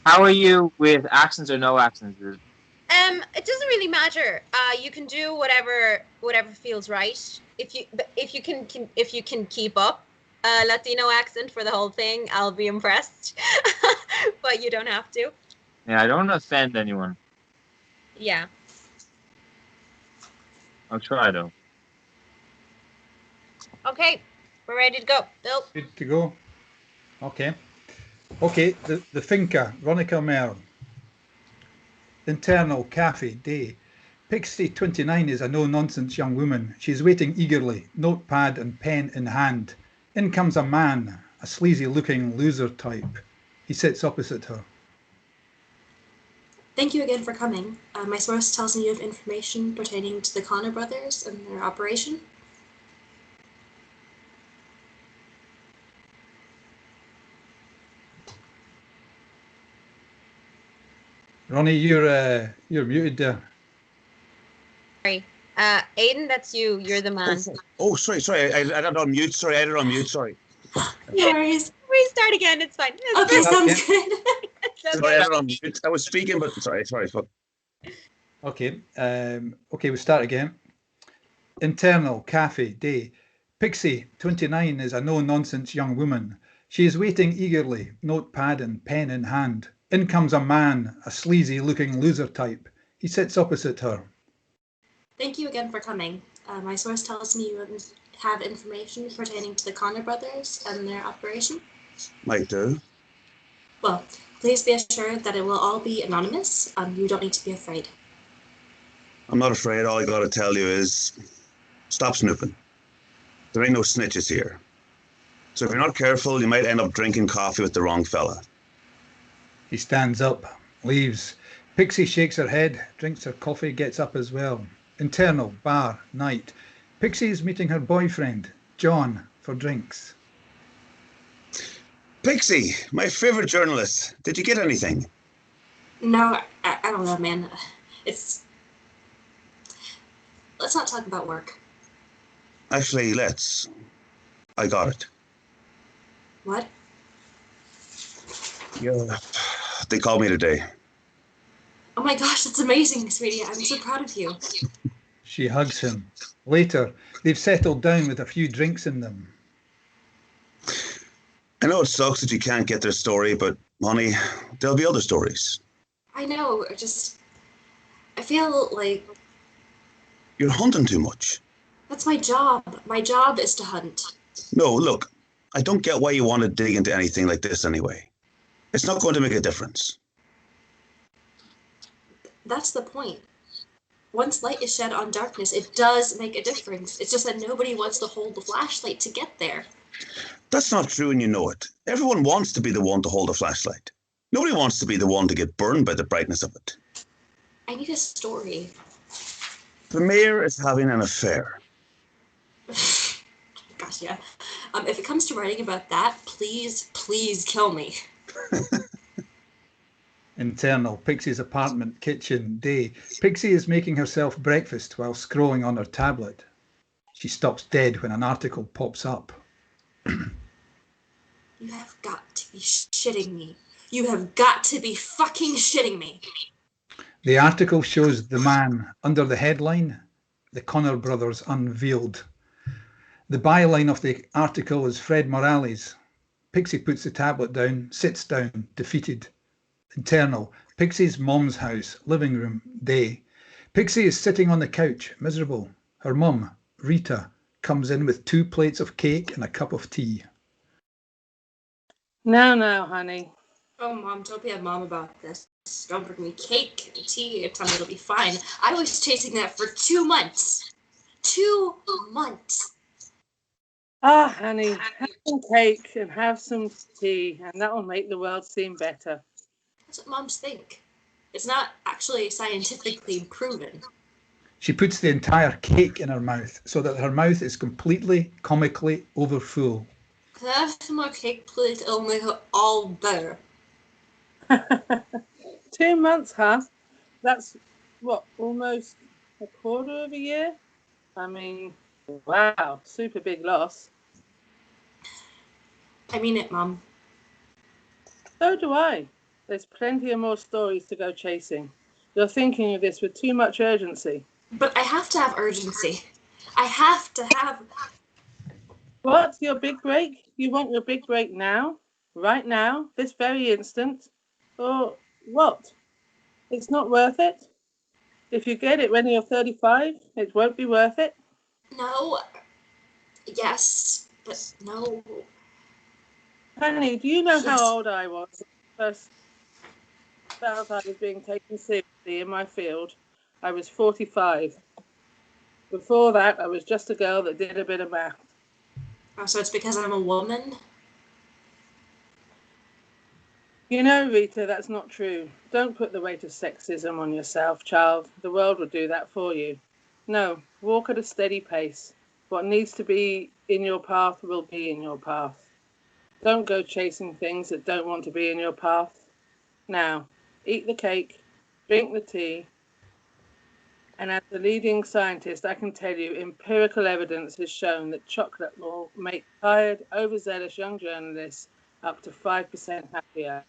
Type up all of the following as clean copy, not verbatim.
How are you with accents or no accents? It doesn't really matter. You can do whatever feels right. If you can keep up a Latino accent for the whole thing, I'll be impressed. But you don't have to. Yeah, I don't want to offend anyone. Yeah. I'll try though. Okay, we're ready to go. Bill. Good to go. Okay. Okay, the Finca, Ronika Merl. Internal cafe day. Pixie 29 is a no-nonsense young woman. She's waiting eagerly, notepad and pen in hand. In comes a man, a sleazy-looking loser type. He sits opposite her. Thank you again for coming. My source tells me you have information pertaining to the Connor brothers and their operation. Ronnie, you're muted there. Sorry. Aidan, that's you. You're the man. Oh, sorry. I had it on mute. Sorry. No worries. Restart again. It's fine. Okay, sounds good. Sorry, I had it on mute. I was speaking, but sorry. Okay. Okay, we start again. Internal cafe day. Pixie 29 is a no-nonsense young woman. She is waiting eagerly, notepad and pen in hand. In comes a man, a sleazy-looking loser type. He sits opposite her. Thank you again for coming. My source tells me you have information pertaining to the Connor brothers and their operation. Might do. Well, please be assured that it will all be anonymous. You don't need to be afraid. I'm not afraid. All I gotta tell you is stop snooping. There ain't no snitches here. So if you're not careful, you might end up drinking coffee with the wrong fella. He stands up, leaves. Pixie shakes her head, drinks her coffee, gets up as well. Internal, bar, night. Pixie is meeting her boyfriend, John, for drinks. Pixie, my favorite journalist. Did you get anything? No, I don't know, man. Let's not talk about work. Actually, let's. I got it. What? Yeah. They called me today. Oh my gosh, that's amazing, sweetie. I'm so proud of you. She hugs him. Later, they've settled down with a few drinks in them. I know it sucks that you can't get their story, but honey, there'll be other stories. I know, I feel like... You're hunting too much. That's my job. My job is to hunt. No, look, I don't get why you want to dig into anything like this anyway. It's not going to make a difference. That's the point. Once light is shed on darkness, it does make a difference. It's just that nobody wants to hold the flashlight to get there. That's not true and you know it. Everyone wants to be the one to hold a flashlight. Nobody wants to be the one to get burned by the brightness of it. I need a story. The mayor is having an affair. Gosh, yeah. If it comes to writing about that, please kill me. Internal, Pixie's apartment, kitchen, day. Pixie is making herself breakfast while scrolling on her tablet. She stops dead when an article pops up. You have got to be shitting me. You have got to be fucking shitting me. The article shows the man under the headline, "The Connor Brothers Unveiled." The byline of the article is Fred Morales. Pixie puts the tablet down, sits down, defeated. Internal, Pixie's mom's house, living room, day. Pixie is sitting on the couch, miserable. Her mum, Rita, comes in with 2 plates of cake and a cup of tea. No, honey. Oh, Mom, don't be a mom about this. Don't bring me cake and tea and tell me it'll be fine. I was chasing that for 2 months. 2 months. Ah, honey, have some cake and have some tea, and that will make the world seem better. That's what moms think. It's not actually scientifically proven. She puts the entire cake in her mouth so that her mouth is completely, comically overfull. Can I have some more cake, please? It'll make it all better. 2 months, huh? That's, what, almost a quarter of a year? I mean, wow, super big loss. I mean it, Mom. So do I. There's plenty of more stories to go chasing. You're thinking of this with too much urgency. But I have to have urgency. I have to have... What? Your big break? You want your big break now? Right now? This very instant? Or what? It's not worth it? If you get it when you're 35, it won't be worth it? No. Yes, but no. Honey, do you know how old I was when I first felt I was being taken seriously in my field? I was 45. Before that, I was just a girl that did a bit of math. Oh, so it's because I'm a woman? You know, Rita, that's not true. Don't put the weight of sexism on yourself, child. The world will do that for you. No, walk at a steady pace. What needs to be in your path will be in your path. Don't go chasing things that don't want to be in your path. Now, eat the cake, drink the tea, and as a leading scientist, I can tell you empirical evidence has shown that chocolate will make tired, overzealous young journalists up to 5% happier.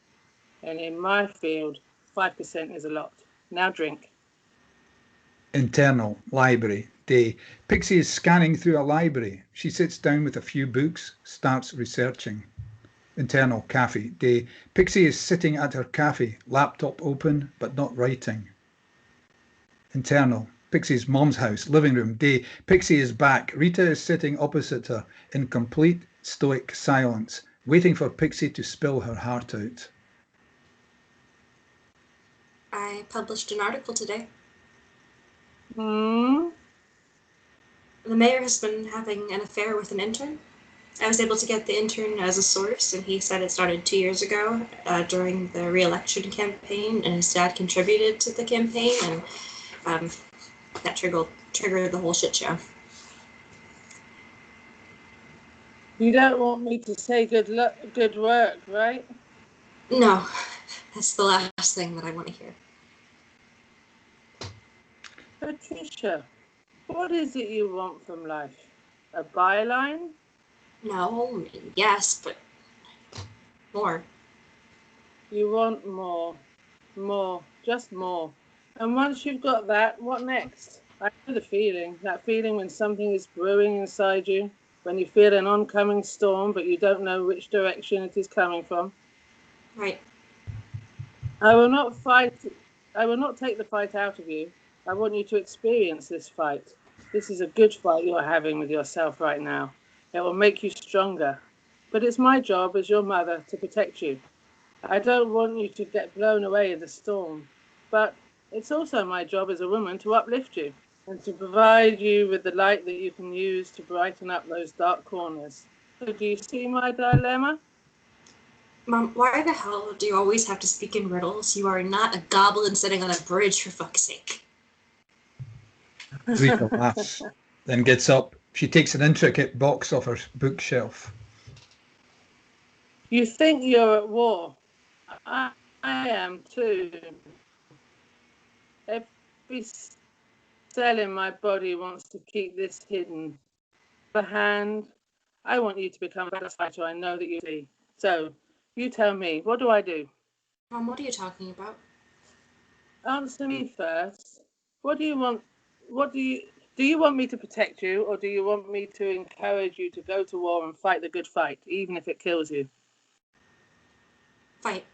And in my field, 5% is a lot. Now drink. Internal library day. Pixie is scanning through a library. She sits down with a few books, starts researching. Internal cafe day. Pixie is sitting at her cafe, laptop open, but not writing. Internal Pixie's mom's house, living room day. Pixie is back. Rita is sitting opposite her in complete stoic silence, waiting for Pixie to spill her heart out. I published an article today. Hmm? The mayor has been having an affair with an intern. I was able to get the intern as a source, and he said it started 2 years ago during the re-election campaign, and his dad contributed to the campaign, and that triggered the whole shit show. You don't want me to say good work, right? No, that's the last thing that I want to hear. Patricia, what is it you want from life? A byline? No, yes, but more. You want more. More. Just more. And once you've got that, what next? I know the feeling. That feeling when something is brewing inside you, when you feel an oncoming storm, but you don't know which direction it is coming from. Right. I will not take the fight out of you. I want you to experience this fight. This is a good fight you're having with yourself right now. It will make you stronger. But it's my job as your mother to protect you. I don't want you to get blown away in the storm. But it's also my job as a woman to uplift you and to provide you with the light that you can use to brighten up those dark corners. So do you see my dilemma? Mom, why the hell do you always have to speak in riddles? You are not a goblin sitting on a bridge, for fuck's sake. Rita laughs, then gets up. She takes an intricate box off her bookshelf. You think you're at war. I am too. Every cell in my body wants to keep this hidden. On the hand, I want you to become a fighter I know that you see. So, you tell me, what do I do? Mom, what are you talking about? Answer me first. What do you want? Do you want me to protect you, or do you want me to encourage you to go to war and fight the good fight, even if it kills you? Fight.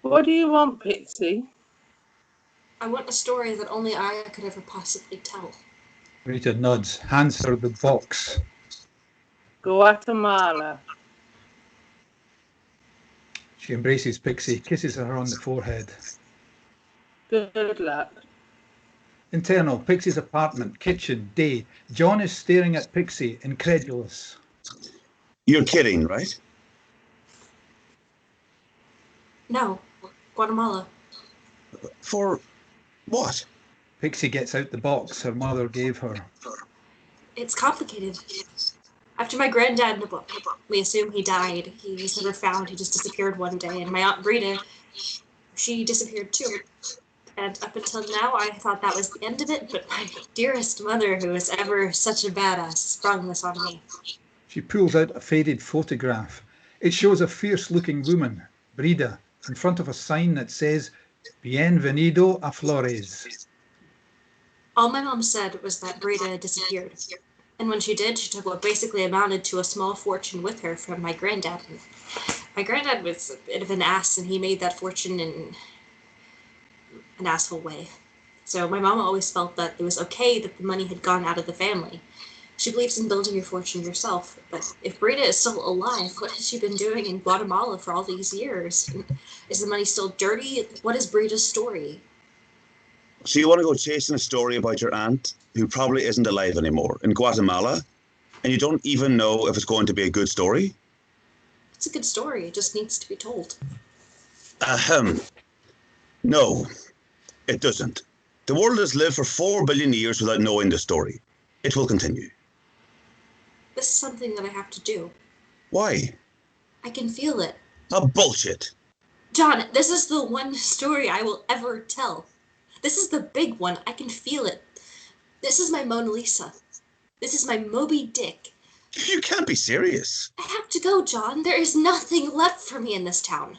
What do you want, Pixie? I want a story that only I could ever possibly tell. Rita nods, hands her the box. Guatemala. She embraces Pixie, kisses her on the forehead. Good luck. Internal, Pixie's apartment, kitchen, day. John is staring at Pixie, incredulous. You're kidding, right? No, Guatemala. For what? Pixie gets out the box her mother gave her. It's complicated. After my granddad in the book, we assume he died. He was never found. He just disappeared one day. And my aunt Brida, she disappeared too. And up until now, I thought that was the end of it. But my dearest mother, who was ever such a badass, sprung this on me. She pulls out a faded photograph. It shows a fierce-looking woman, Brida, in front of a sign that says, Bienvenido a Flores. All my mom said was that Brida disappeared. And when she did, she took what basically amounted to a small fortune with her from my granddad. My granddad was a bit of an ass, and he made that fortune in an asshole way. So my mom always felt that it was okay that the money had gone out of the family. She believes in building your fortune yourself, but if Brida is still alive, what has she been doing in Guatemala for all these years? Is the money still dirty? What is Brida's story? So you want to go chasing a story about your aunt, who probably isn't alive anymore, in Guatemala, and you don't even know if it's going to be a good story? It's a good story. It just needs to be told. Ahem. No, it doesn't. The world has lived for 4 billion years without knowing the story. It will continue. This is something that I have to do. Why? I can feel it. Bullshit. John, this is the one story I will ever tell. This is the big one. I can feel it. This is my Mona Lisa. This is my Moby Dick. You can't be serious. I have to go, John. There is nothing left for me in this town.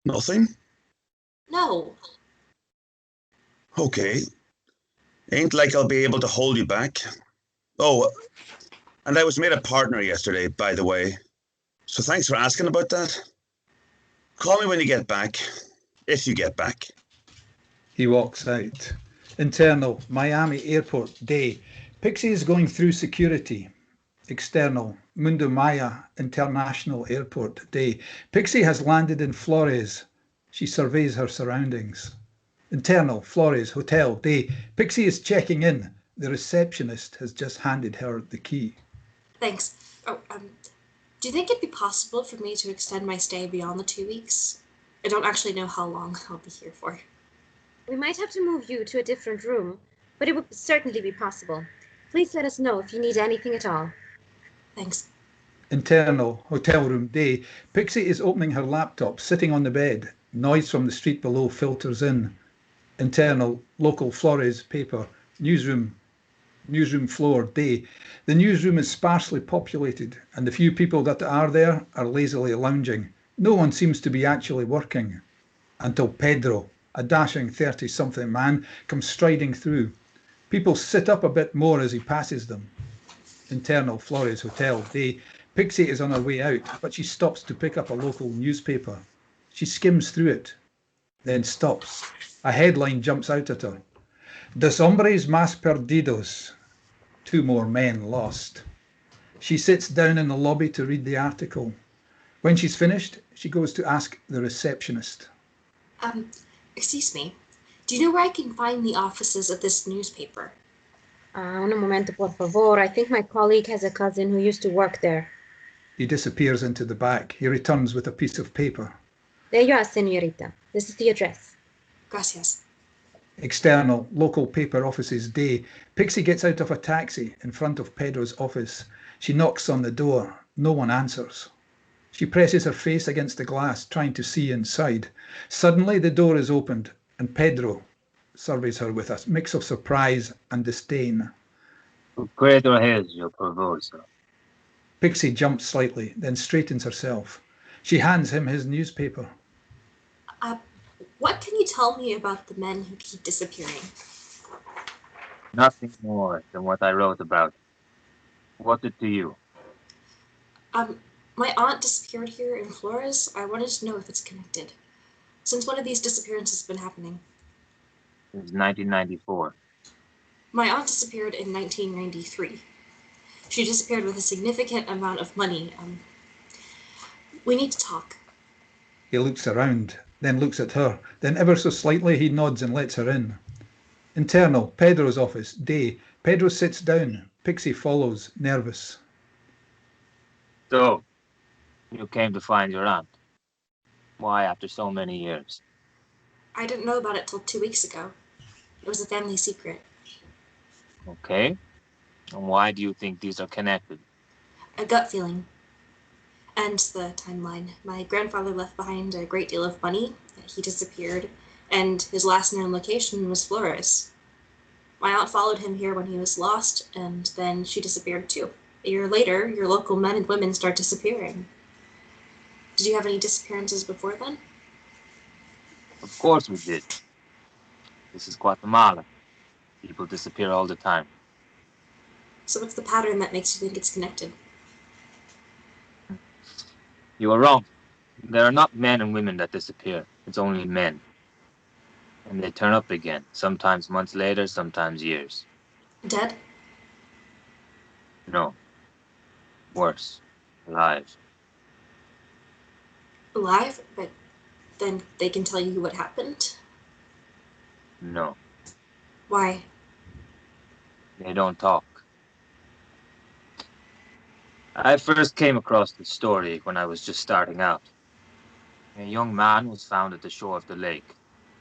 Nothing? No. Okay. Ain't like I'll be able to hold you back. Oh, and I was made a partner yesterday, by the way. So thanks for asking about that. Call me when you get back. If you get back. He walks out. Internal, Miami Airport, day. Pixie is going through security. External, Mundo Maya International Airport, day. Pixie has landed in Flores. She surveys her surroundings. Internal, Flores, hotel, day. Pixie is checking in. The receptionist has just handed her the key. Thanks. Oh, do you think it'd be possible for me to extend my stay beyond the 2 weeks? I don't actually know how long I'll be here for. We might have to move you to a different room, but it would certainly be possible. Please let us know if you need anything at all. Thanks. Internal, hotel room, day. Pixie is opening her laptop, sitting on the bed. Noise from the street below filters in. Internal, local Flores paper, newsroom floor, day. The newsroom is sparsely populated, and the few people that are there are lazily lounging. No one seems to be actually working. Until Pedro, a dashing 30-something man, comes striding through. People sit up a bit more as he passes them. Internal, Flores Hotel, day. Pixie is on her way out, but she stops to pick up a local newspaper. She skims through it, then stops. A headline jumps out at her. Dos hombres más perdidos. 2 more men lost. She sits down in the lobby to read the article. When she's finished, she goes to ask the receptionist. Excuse me. Do you know where I can find the offices of this newspaper? Un momento, por favor. I think my colleague has a cousin who used to work there. He disappears into the back. He returns with a piece of paper. There you are, señorita. This is the address. Gracias. External, local paper offices, day. Pixie gets out of a taxi in front of Pedro's office. She knocks on the door. No one answers. She presses her face against the glass, trying to see inside. Suddenly, the door is opened, and Pedro surveys her with a mix of surprise and disdain. Pedro has your proposal. Pixie jumps slightly, then straightens herself. She hands him his newspaper. What can you tell me about the men who keep disappearing? Nothing more than what I wrote about. What did to you? My aunt disappeared here in Flores. I wanted to know if it's connected. Since when have these disappearances been happening? Since 1994. My aunt disappeared in 1993. She disappeared with a significant amount of money. We need to talk. He looks around, then looks at her. Then ever so slightly he nods and lets her in. Internal, Pedro's office, day. Pedro sits down. Pixie follows, nervous. So, you came to find your aunt. Why, after so many years? I didn't know about it till 2 weeks ago. It was a family secret. Okay. And why do you think these are connected? A gut feeling. And the timeline. My grandfather left behind a great deal of money. He disappeared, and his last known location was Flores. My aunt followed him here when he was lost, and then she disappeared too. A year later, your local men and women start disappearing. Did you have any disappearances before then? Of course we did. This is Guatemala. People disappear all the time. So what's the pattern that makes you think it's connected? You are wrong. There are not men and women that disappear. It's only men. And they turn up again, sometimes months later, sometimes years. Dead? No. Worse. Alive. Alive? But then they can tell you what happened? No. Why? They don't talk. I first came across the story when I was just starting out. A young man was found at the shore of the lake,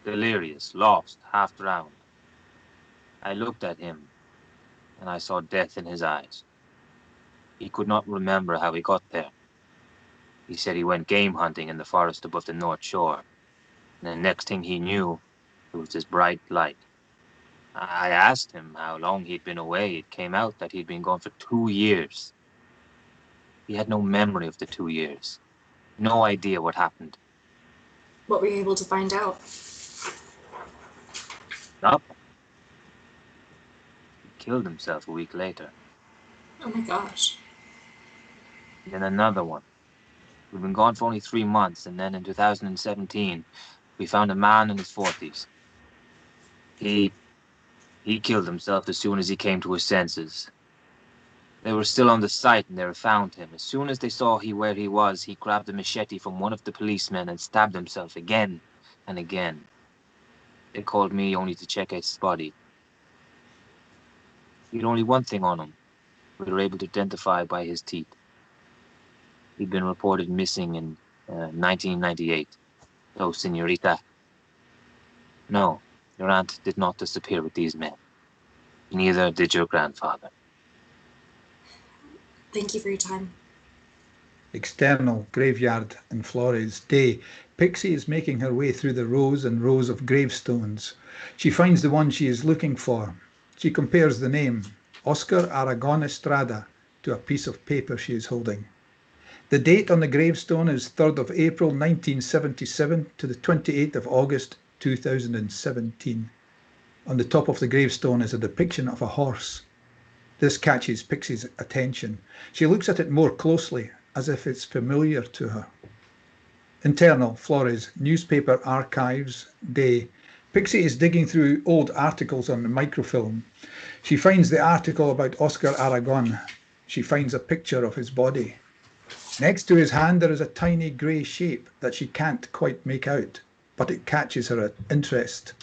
delirious, lost, half drowned. I looked at him, and I saw death in his eyes. He could not remember how he got there. He said he went game hunting in the forest above the North Shore, and the next thing he knew, it was this bright light. I asked him how long he'd been away. It came out that he'd been gone for 2 years. He had no memory of the 2 years. No idea what happened. What were you able to find out? Nothing. He killed himself a week later. Oh my gosh. Then another one. We'd been gone for only 3 months, and then in 2017, we found a man in his 40s. He killed himself as soon as he came to his senses. They were still on the site and they found him. As soon as they saw where he was, he grabbed a machete from one of the policemen and stabbed himself again and again. They called me only to check his body. He had only one thing on him. We were able to identify by his teeth. He'd been reported missing in 1998. So, Senorita, no, your aunt did not disappear with these men. Neither did your grandfather. Thank you for your time. External graveyard in Flores. Day. Pixie is making her way through the rows and rows of gravestones. She finds the one she is looking for. She compares the name, Oscar Aragon Estrada, to a piece of paper she is holding. The date on the gravestone is 3rd of April 1977 to the 28th of August 2017. On the top of the gravestone is a depiction of a horse. This catches Pixie's attention. She looks at it more closely, as if it's familiar to her. Internal, Flores, newspaper archives, day. Pixie is digging through old articles on the microfilm. She finds the article about Oscar Aragon. She finds a picture of his body. Next to his hand there is a tiny grey shape that she can't quite make out, but it catches her interest.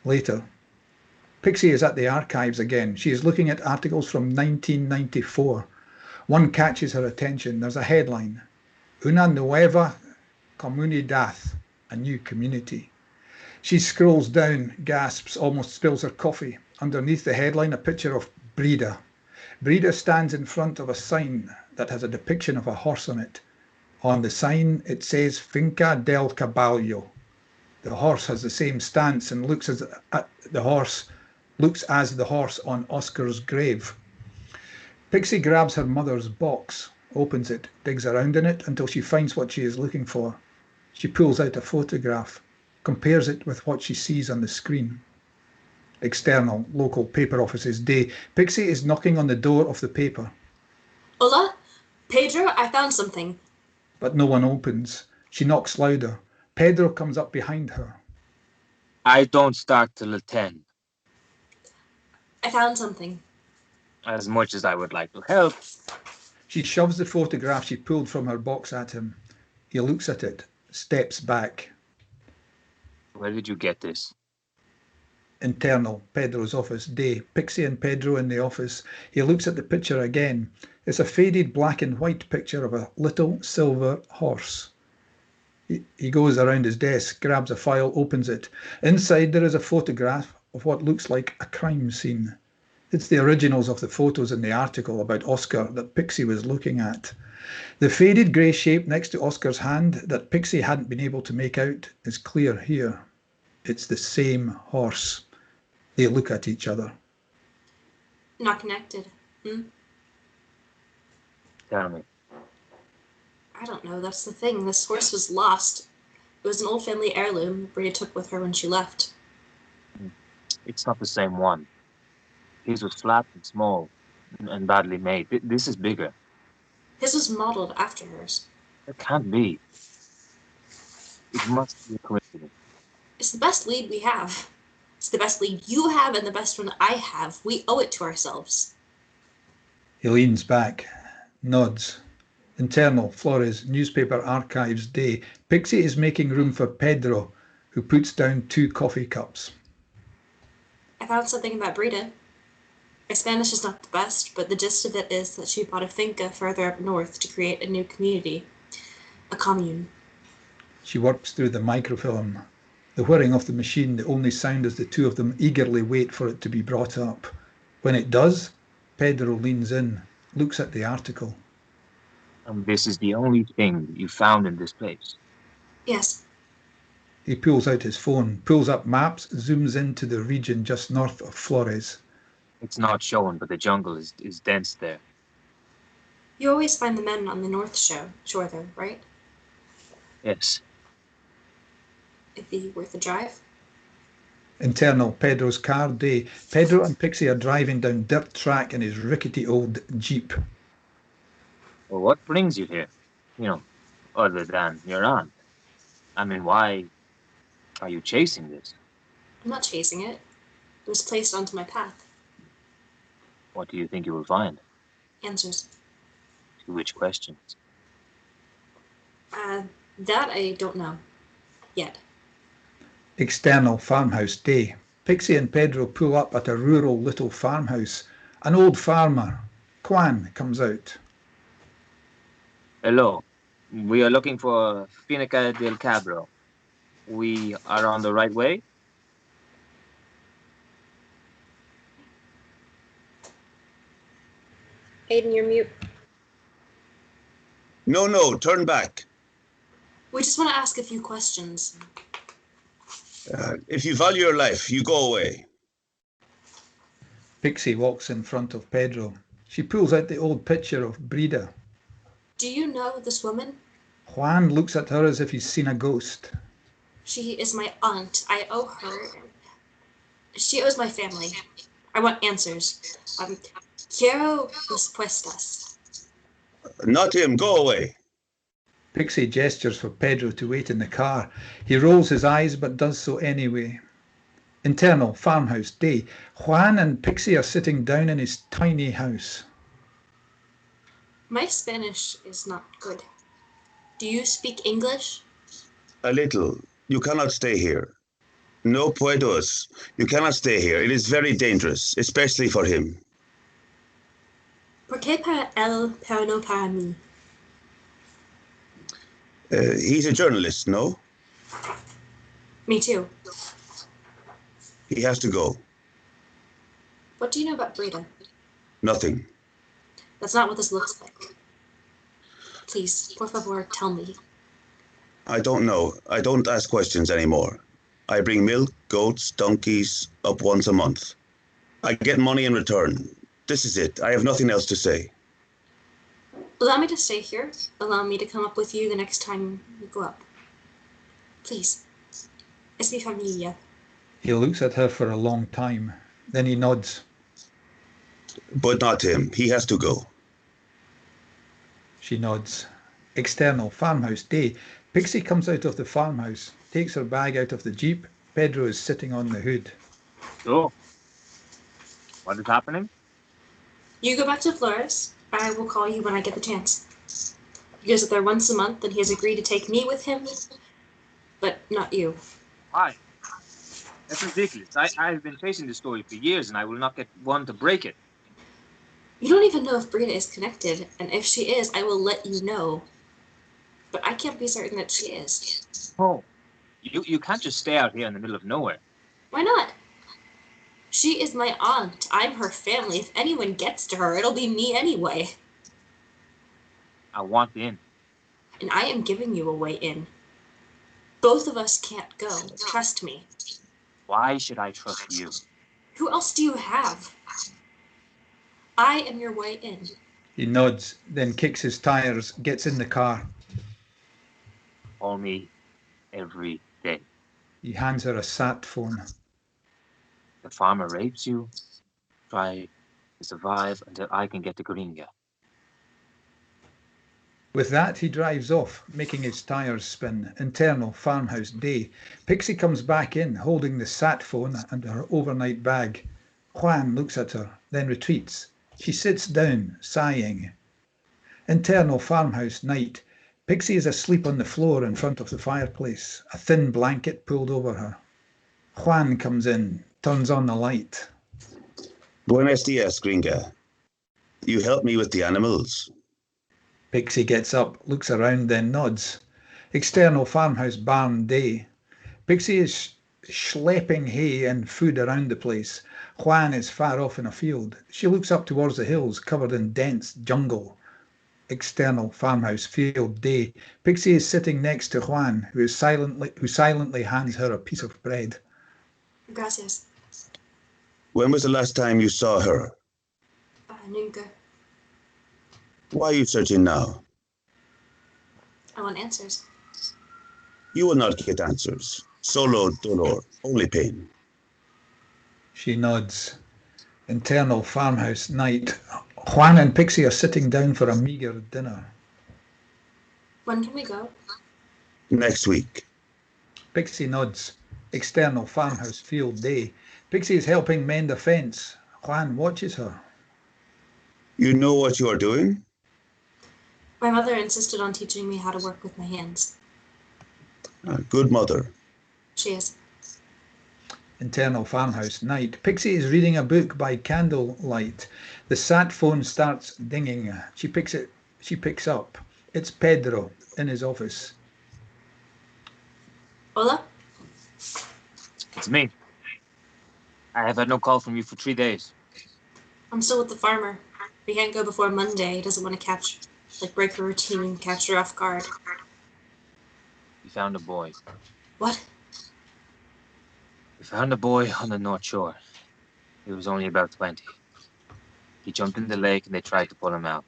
Later. Pixie is at the archives again. She is looking at articles from 1994. One catches her attention. There's a headline, Una nueva comunidad, a new community. She scrolls down, gasps, almost spills her coffee. Underneath the headline, a picture of Brida. Brida stands in front of a sign that has a depiction of a horse on it. On the sign, it says Finca del Caballo. The horse has the same stance and looks as the horse on Oscar's grave. Pixie grabs her mother's box, opens it, digs around in it until she finds what she is looking for. She pulls out a photograph, compares it with what she sees on the screen. External, local paper offices day. Pixie is knocking on the door of the paper. Hola? Pedro, I found something. But no one opens. She knocks louder. Pedro comes up behind her. I don't start till 10. I found something. As much as I would like to help. She shoves the photograph she pulled from her box at him. He looks at it, steps back. Where did you get this? Internal, Pedro's office, day. Pixie and Pedro in the office. He looks at the picture again. It's a faded black and white picture of a little silver horse. He goes around his desk, grabs a file, opens it. Inside there is a photograph of what looks like a crime scene. It's the originals of the photos in the article about Oscar that Pixie was looking at. The faded grey shape next to Oscar's hand that Pixie hadn't been able to make out is clear here. It's the same horse. They look at each other. Not connected. Tell me. I don't know, that's the thing. This horse was lost. It was an old family heirloom Brida took with her when she left. It's not the same one. His was flat and small and badly made. This is bigger. His was modeled after hers. It can't be. It must be a coincidence. It's the best lead we have. It's the best lead you have and the best one I have. We owe it to ourselves. He leans back, nods. Internal, Flores, newspaper archives day. Pixie is making room for Pedro, who puts down 2 coffee cups. I found something about Brida. My Spanish is not the best, but the gist of it is that she bought a finca further up north to create a new community. A commune. She works through the microfilm. The whirring of the machine, the only sound as the 2 of them eagerly wait for it to be brought up. When it does, Pedro leans in, looks at the article. And this is the only thing you found in this place? Yes. He pulls out his phone, pulls up maps, zooms into the region just north of Flores. It's not shown, but the jungle is dense there. You always find the men on the north shore though, right? Yes. It'd be worth a drive. Internal, Pedro's car day. Pedro and Pixie are driving down dirt track in his rickety old Jeep. Well, what brings you here? Other than your aunt. I mean, why are you chasing this? I'm not chasing it. It was placed onto my path. What do you think you will find? Answers. To which questions? That I don't know. Yet. External farmhouse day. Pixie and Pedro pull up at a rural little farmhouse. An old farmer, Juan, comes out. Hello. We are looking for Finca del Cabro. We are on the right way? Aidan, you're mute. No, turn back. We just want to ask a few questions. If you value your life, you go away. Pixie walks in front of Pedro. She pulls out the old picture of Brida. Do you know this woman? Juan looks at her as if he's seen a ghost. She is my aunt. I owe her. She owes my family. I want answers. Quiero respuestas. Not him, go away. Pixie gestures for Pedro to wait in the car. He rolls his eyes but does so anyway. Internal, farmhouse day. Juan and Pixie are sitting down in his tiny house. My Spanish is not good. Do you speak English? A little. You cannot stay here. No puedos. You cannot stay here. It is very dangerous, especially for him. ¿Por qué para él, pero no para mí? He's a journalist, no? Me too. He has to go. What do you know about Brida? Nothing. That's not what this looks like. Please, por favor, tell me. I don't know. I don't ask questions anymore. I bring milk, goats, donkeys up once a month. I get money in return. This is it. I have nothing else to say. Allow me to stay here. Allow me to come up with you the next time you go up. Please. Es mi familia. He looks at her for a long time. Then he nods. But not him. He has to go. She nods. External, farmhouse day. Pixie comes out of the farmhouse, takes her bag out of the Jeep. Pedro is sitting on the hood. So, what is happening? You go back to Flores. I will call you when I get the chance. He goes up there once a month, and he has agreed to take me with him, but not you. Why? That's ridiculous. I've been chasing this story for years, and I will not get one to break it. You don't even know if Brida is connected, and if she is, I will let you know. But I can't be certain that she is. Oh, you can't just stay out here in the middle of nowhere. Why not? She is my aunt. I'm her family. If anyone gets to her, it'll be me anyway. I want in. And I am giving you a way in. Both of us can't go. Trust me. Why should I trust you? Who else do you have? I am your way in. He nods, then kicks his tires, gets in the car. Call me every day. He hands her a sat phone. The farmer rapes you. Try to survive until I can get to Ronika. With that, he drives off, making his tires spin. Internal farmhouse day. Pixie comes back in, holding the sat phone and her overnight bag. Juan looks at her, then retreats. She sits down, sighing. Internal farmhouse night. Pixie is asleep on the floor in front of the fireplace, a thin blanket pulled over her. Juan comes in, turns on the light. Buenos dias, gringa. You help me with the animals. Pixie gets up, looks around, then nods. External farmhouse barn day. Pixie is schlepping hay and food around the place. Juan is far off in a field. She looks up towards the hills covered in dense jungle. External farmhouse field day. Pixie is sitting next to Juan, who silently hands her a piece of bread. Gracias. When was the last time you saw her? Nunca. Why are you searching now? I want answers. You will not get answers. Solo dolor, only pain. She nods. Internal farmhouse night. Juan and Pixie are sitting down for a meagre dinner. When can we go? Next week. Pixie nods. External farmhouse field day. Pixie is helping mend a fence. Juan watches her. You know what you are doing? My mother insisted on teaching me how to work with my hands. A good mother. She is. Internal farmhouse night. Pixie is reading a book by candlelight. The sat phone starts dinging. She picks up. It's Pedro in his office. Hola? It's me. I have had no call from you for 3 days. I'm still with the farmer. We can't go before Monday. He doesn't want to break her routine and catch her off guard. We found a boy. What? We found a boy on the North Shore. He was only about 20. He jumped in the lake and they tried to pull him out.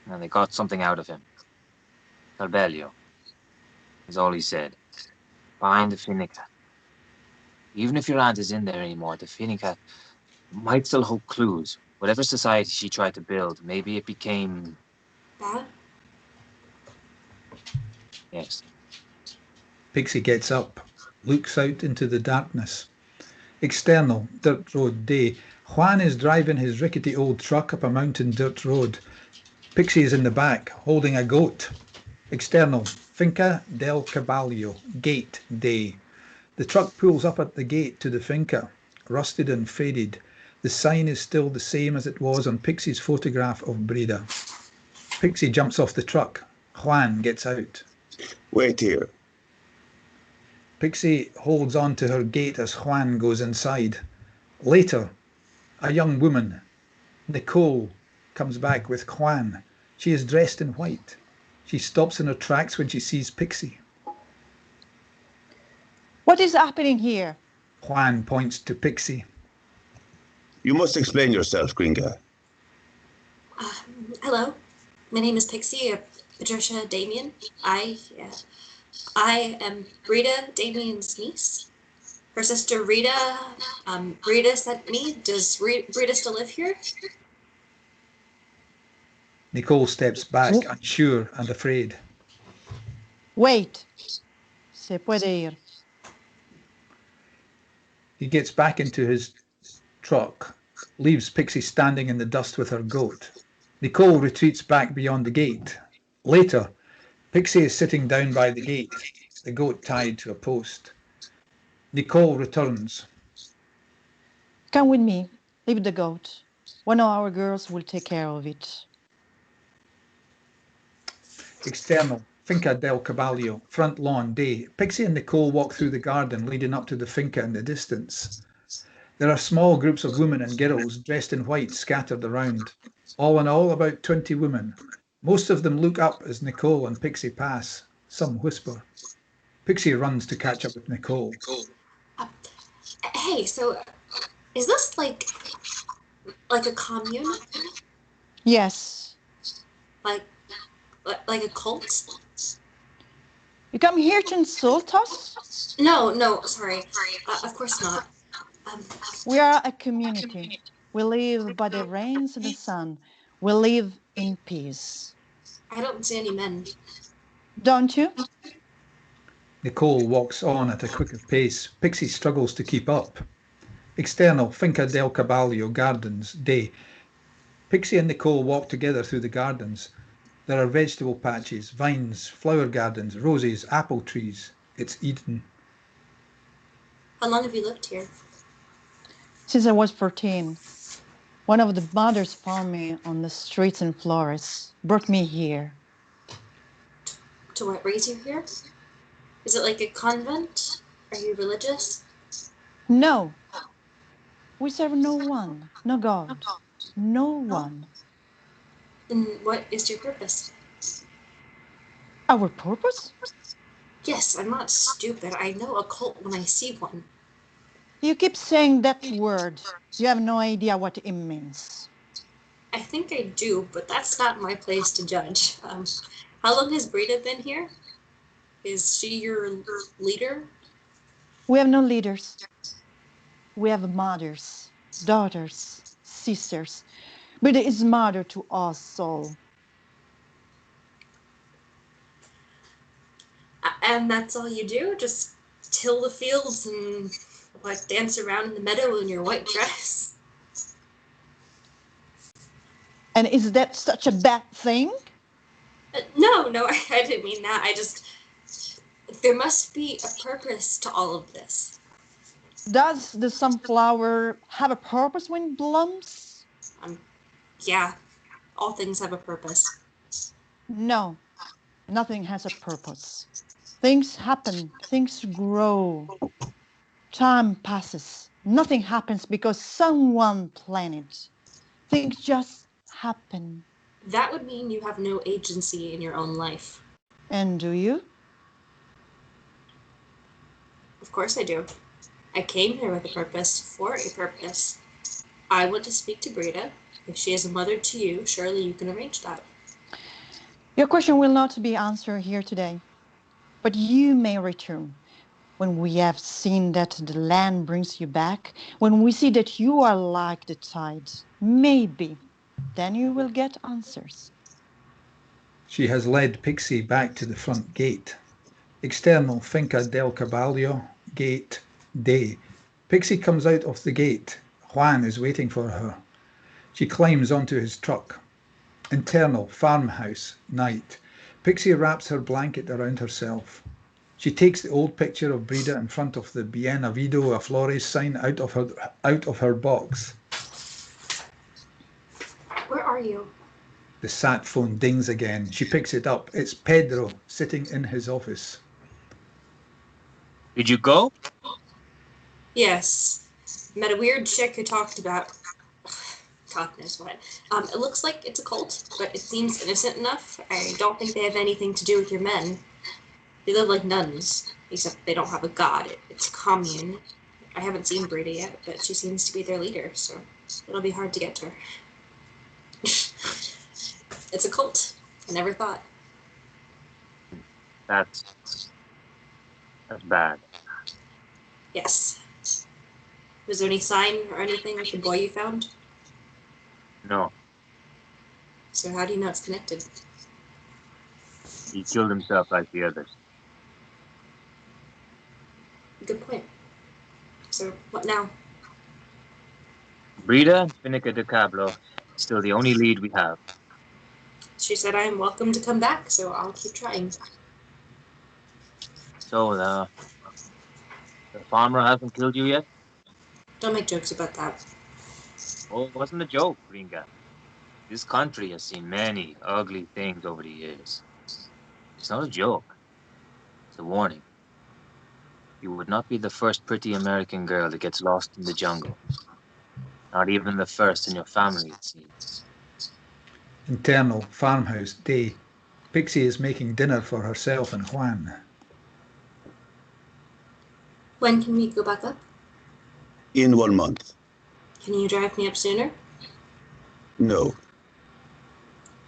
And they got something out of him. Calbelio is all he said. Find the Finca. Even if your aunt is in there anymore, the Finca might still hold clues. Whatever society she tried to build, maybe it became... Bad? Yes. Pixie gets up, looks out into the darkness. External, dirt road day. Juan is driving his rickety old truck up a mountain dirt road. Pixie is in the back, holding a goat. External, Finca del Caballo, gate day. The truck pulls up at the gate to the Finca, rusted and faded. The sign is still the same as it was on Pixie's photograph of Brida. Pixie jumps off the truck. Juan gets out. Wait here. Pixie holds on to her gate as Juan goes inside. Later, a young woman, Nicole, comes back with Juan. She is dressed in white. She stops in her tracks when she sees Pixie. What is happening here? Juan points to Pixie. You must explain yourself, gringa. Hello. My name is Pixie, Patricia Damien. I am Brida Damien's niece. Her sister Rita, Brida sent me. Does Brida still live here? Nicole steps back, unsure and afraid. Wait. Se puede ir. He gets back into his truck, leaves Pixie standing in the dust with her goat. Nicole retreats back beyond the gate. Later, Pixie is sitting down by the gate, the goat tied to a post. Nicole returns. Come with me. Leave the goat. One of our girls will take care of it. External, Finca del Caballo, front lawn day. Pixie and Nicole walk through the garden leading up to the Finca in the distance. There are small groups of women and girls dressed in white scattered around. All in all, about 20 women. Most of them look up as Nicole and Pixie pass. Some whisper. Pixie runs to catch up with Nicole. Hey, so is this like a commune? Yes. Like a cult? You come here to insult us? No, sorry. Of course not. Um, We are a community. We live by the rains and the sun. We live in peace. I don't see any men. Don't you? Nicole walks on at a quicker pace. Pixie struggles to keep up. External, Finca del Caballo Gardens, day. Pixie and Nicole walk together through the gardens. There are vegetable patches, vines, flower gardens, roses, apple trees. It's Eden. How long have you lived here? Since I was 14. One of the mothers found me on the streets in Flores, brought me here. To what, raise you here? Is it like a convent? Are you religious? No, we serve no one, no God, no one. Then what is your purpose? Our purpose? Yes, I'm not stupid. I know a cult when I see one. You keep saying that word. You have no idea what it means. I think I do, but that's not my place to judge. How long has Brida been here? Is she your leader? We have no leaders. We have mothers, daughters, sisters. But it is mother to us all. And that's all you do? Just till the fields and like dance around in the meadow in your white dress? And is that such a bad thing? No, I didn't mean that. There must be a purpose to all of this. Does the sunflower have a purpose when it blooms? Yeah, all things have a purpose. No, nothing has a purpose. Things happen, things grow. Time passes. Nothing happens because someone planned it. Things just happen. That would mean you have no agency in your own life. And do you? Of course I do. I came here with a purpose, for a purpose. I want to speak to Brida. If she is a mother to you, surely you can arrange that. Your question will not be answered here today, but you may return. When we have seen that the land brings you back, when we see that you are like the tide, maybe, then you will get answers. She has led Pixie back to the front gate. External, Finca del Caballo, gate, day. Pixie comes out of the gate. Juan is waiting for her. She climbs onto his truck. Internal, farmhouse, night. Pixie wraps her blanket around herself. She takes the old picture of Brida in front of the Bien Habido a Flores sign out of her box. Where are you? The sat phone dings again. She picks it up. It's Pedro sitting in his office. Did you go? Yes. Met a weird chick who talked about God knows what. It looks like it's a cult, but it seems innocent enough. I don't think they have anything to do with your men. They live like nuns, except they don't have a god. It's a commune. I haven't seen Brida yet, but she seems to be their leader, so it'll be hard to get to her. It's a cult. I never thought. That's bad. Yes. Was there any sign or anything of the boy you found? No, So how do you know it's connected? he killed himself like the others. Good point. So what now? Brida and Finca de Cablo, still the only lead we have. She said I am welcome to come back, so I'll keep trying. So, the farmer hasn't killed you yet? Don't make jokes about that. Oh, it wasn't a joke, Gringa. This country has seen many ugly things over the years. It's not a joke. It's a warning. You would not be the first pretty American girl that gets lost in the jungle. Not even the first in your family, it seems. Internal, farmhouse, day. Pixie is making dinner for herself and Juan. When can we go back up? In 1 month. Can you drive me up sooner? No.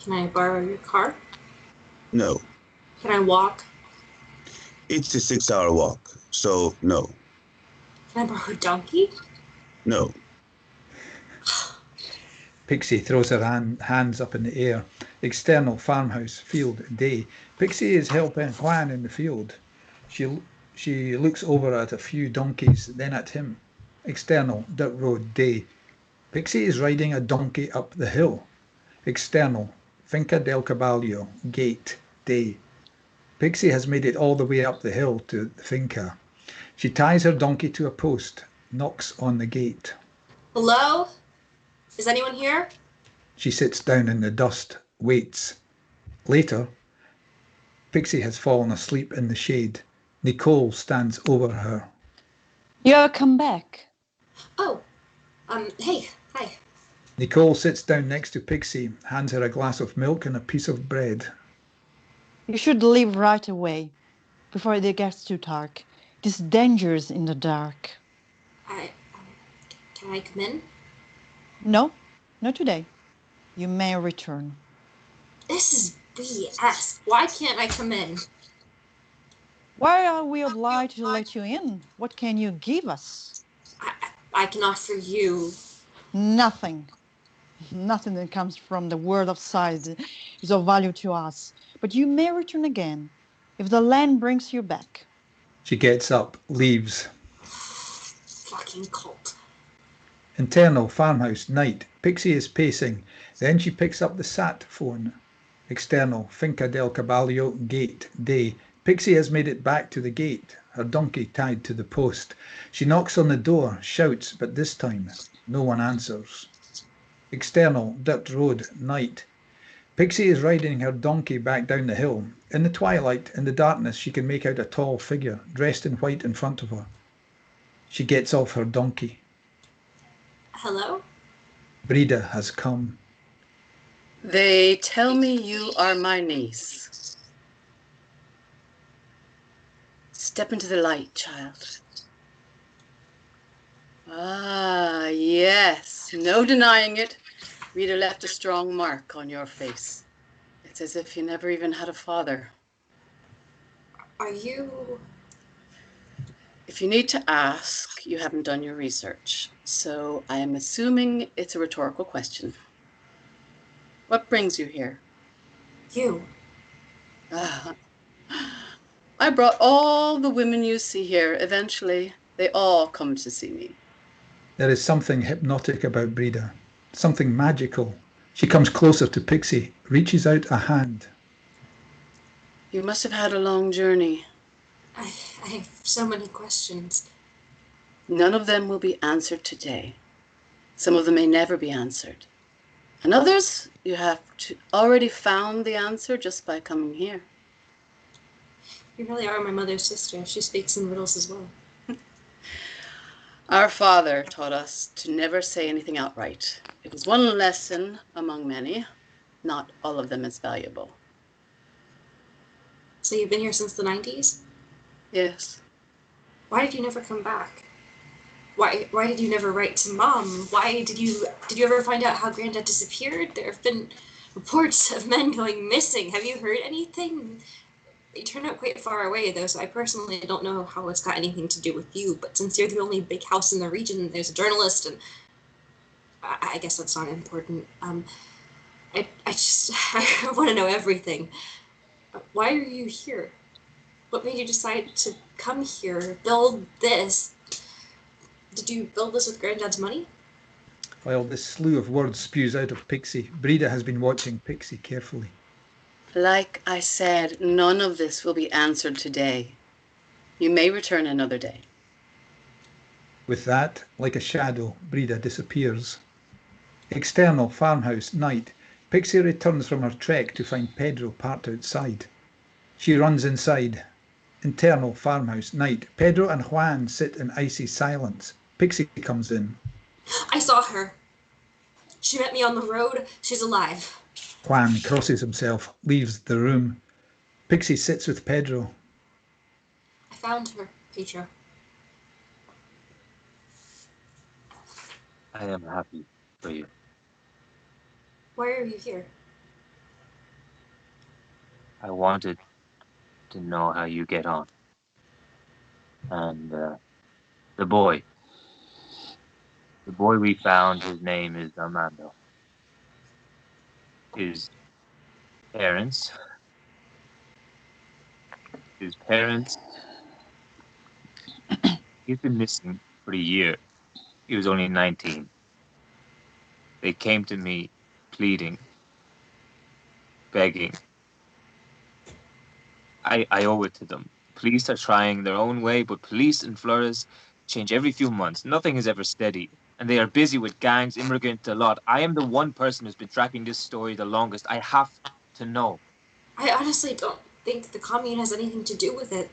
Can I borrow your car? No. Can I walk? It's a 6-hour walk, so no. Can I borrow a donkey? No. Pixie throws her hands up in the air. External farmhouse, field, day. Pixie is helping Juan in the field. She looks over at a few donkeys, then at him. External, dirt road, day. Pixie is riding a donkey up the hill. External, Finca del Caballo, gate, day. Pixie has made it all the way up the hill to the finca. She ties her donkey to a post, knocks on the gate. Hello? Is anyone here? She sits down in the dust, waits. Later, Pixie has fallen asleep in the shade. Nicole stands over her. You have come back. Oh, hey, hi. Nicole sits down next to Pixie, hands her a glass of milk and a piece of bread. You should leave right away, before it gets too dark. It is dangerous in the dark. Can I come in? No, not today. You may return. This is BS. Why can't I come in? Why are we obliged to let you in? What can you give us? I can offer you... Nothing. Nothing that comes from the world of size is of value to us. But you may return again, if the land brings you back. She gets up, leaves. Fucking cult. Internal farmhouse, night. Pixie is pacing. Then she picks up the sat phone. External, Finca del Caballo, gate, day. Pixie has made it back to the gate, her donkey tied to the post. She knocks on the door, shouts, but this time no one answers. External, dirt road, night. Pixie is riding her donkey back down the hill. In the twilight, in the darkness, she can make out a tall figure, dressed in white in front of her. She gets off her donkey. Hello? Brida has come. They tell me you are my niece. Step into the light, child. Ah, yes. No denying it. Rita left a strong mark on your face. It's as if you never even had a father. Are you... If you need to ask, you haven't done your research. So I am assuming it's a rhetorical question. What brings you here? You. I brought all the women you see here. Eventually, they all come to see me. There is something hypnotic about Brida, something magical. She comes closer to Pixie, reaches out a hand. You must have had a long journey. I have so many questions. None of them will be answered today. Some of them may never be answered. And others, you have already found the answer just by coming here. You really are my mother's sister. She speaks in riddles as well. Our father taught us to never say anything outright. It was one lesson among many, not all of them as valuable. So you've been here since the 90s? Yes. Why did you never come back? Why did you never write to Mom? Why did you ever find out how Granddad disappeared? There have been reports of men going missing. Have you heard anything? You turned out quite far away, though, so I personally don't know how it's got anything to do with you. But since you're the only big house in the region, there's a journalist, and I guess that's not important. I want to know everything. Why are you here? What made you decide to come here, build this? Did you build this with Granddad's money? While this slew of words spews out of Pixie, Brida has been watching Pixie carefully. Like I said, none of this will be answered today. You may return another day. With that, like a shadow, Brida disappears. External farmhouse, night. Pixie returns from her trek to find Pedro parked outside. She runs inside. Internal farmhouse, night. Pedro and Juan sit in icy silence. Pixie comes in. I saw her. She met me on the road. She's alive. Juan crosses himself, leaves the room. Pixie sits with Pedro. I found her, Pedro. I am happy for you. Why are you here? I wanted to know how you get on. And the boy we found, his name is Armando. His parents, his parents, he's been missing for a year. He was only 19. They came to me pleading, begging. I owe it to them. Police are trying their own way, but police in Flores change every few months. Nothing is ever steady. And they are busy with gangs, immigrant, a lot. I am the one person who's been tracking this story the longest. I have to know. I honestly don't think the commune has anything to do with it.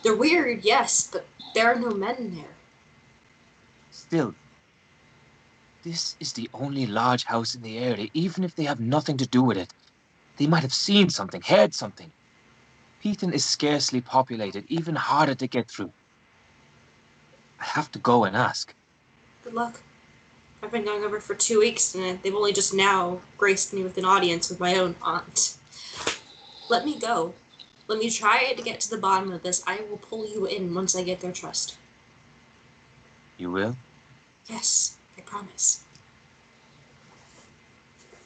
They're weird, yes, but there are no men there. Still, this is the only large house in the area. Even if they have nothing to do with it, they might have seen something, heard something. Paton is scarcely populated, even harder to get through. I have to go and ask. Good luck. I've been going over for 2 weeks, and they've only just now graced me with an audience with my own aunt. Let me go. Let me try to get to the bottom of this. I will pull you in once I get their trust. You will? Yes, I promise.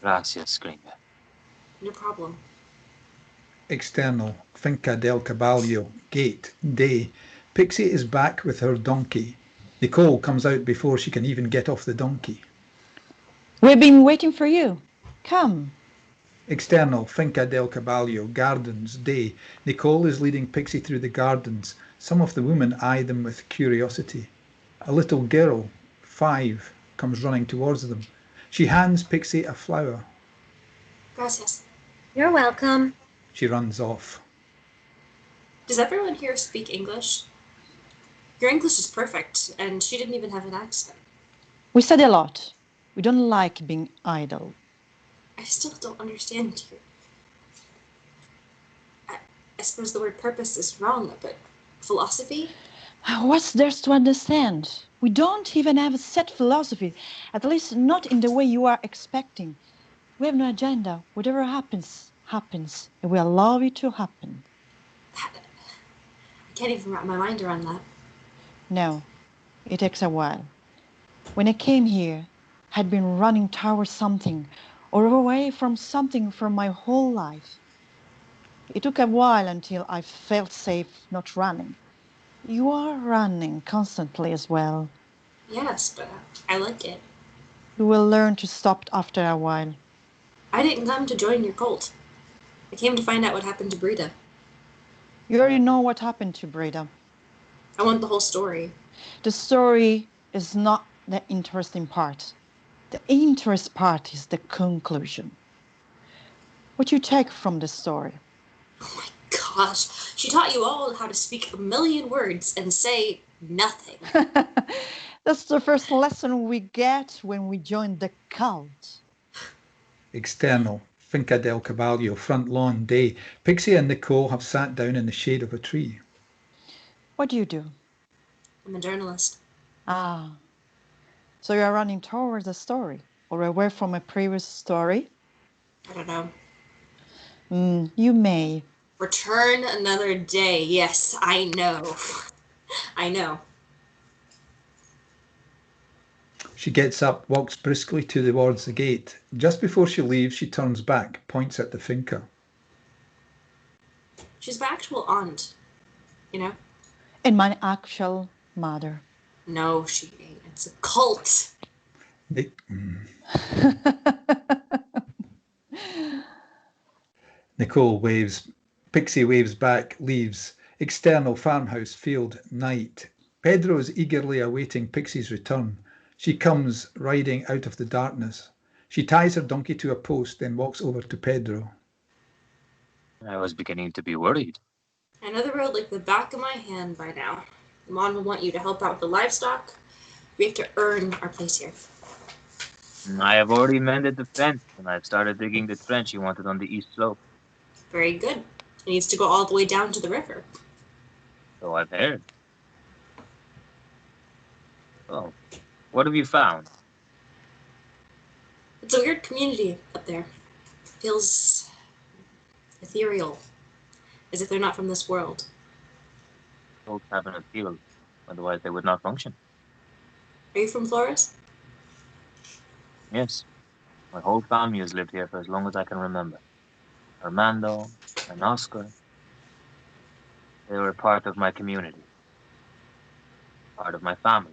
Gracias, Gringa. No problem. External, Finca del Caballo, gate, day. Pixie is back with her donkey. Nicole comes out before she can even get off the donkey. We've been waiting for you. Come. External, Finca del Caballo, gardens, day. Nicole is leading Pixie through the gardens. Some of the women eye them with curiosity. A little girl, 5, comes running towards them. She hands Pixie a flower. Gracias. You're welcome. She runs off. Does everyone here speak English? Your English is perfect, and she didn't even have an accent. We said a lot. We don't like being idle. I still don't understand you. I suppose the word purpose is wrong, but philosophy? What's there to understand? We don't even have a set philosophy, at least not in the way you are expecting. We have no agenda. Whatever happens, happens, and we allow it to happen. I can't even wrap my mind around that. No, it takes a while. When I came here, I had been running towards something or away from something for my whole life. It took a while until I felt safe not running. You are running constantly as well. Yes, but I like it. You will learn to stop after a while. I didn't come to join your cult. I came to find out what happened to Brida. You already know what happened to Brida. I want the whole story. The story is not the interesting part. The interesting part is the conclusion. What you take from the story. Oh my gosh. She taught you all how to speak a million words and say nothing. That's the first lesson we get when we join the cult. External, Finca del Caballo, front lawn, day. Pixie and Nicole have sat down in the shade of a tree. What do you do? I'm a journalist. Ah, so you are running towards a story or away from a previous story? I don't know. You may. Return another day. Yes, I know. I know. She gets up, walks briskly towards the gate. Just before she leaves, she turns back, points at the finca. She's my actual aunt, you know? And my actual mother. No, she ain't. It's a cult. Nicole waves. Pixie waves back, leaves. External farmhouse, field, night. Pedro is eagerly awaiting Pixie's return. She comes riding out of the darkness. She ties her donkey to a post, then walks over to Pedro. I was beginning to be worried. I know the road like the back of my hand by now. Mom will want you to help out with the livestock. We have to earn our place here. I have already mended the fence, and I've started digging the trench you wanted on the east slope. Very good. It needs to go all the way down to the river. So I've heard. Oh, what have you found? It's a weird community up there. Feels ethereal. as if they're not from this world. Both have an appeal, otherwise they would not function. Are you from Flores? Yes, my whole family has lived here for as long as I can remember. Armando and Oscar, they were a part of my community, part of my family.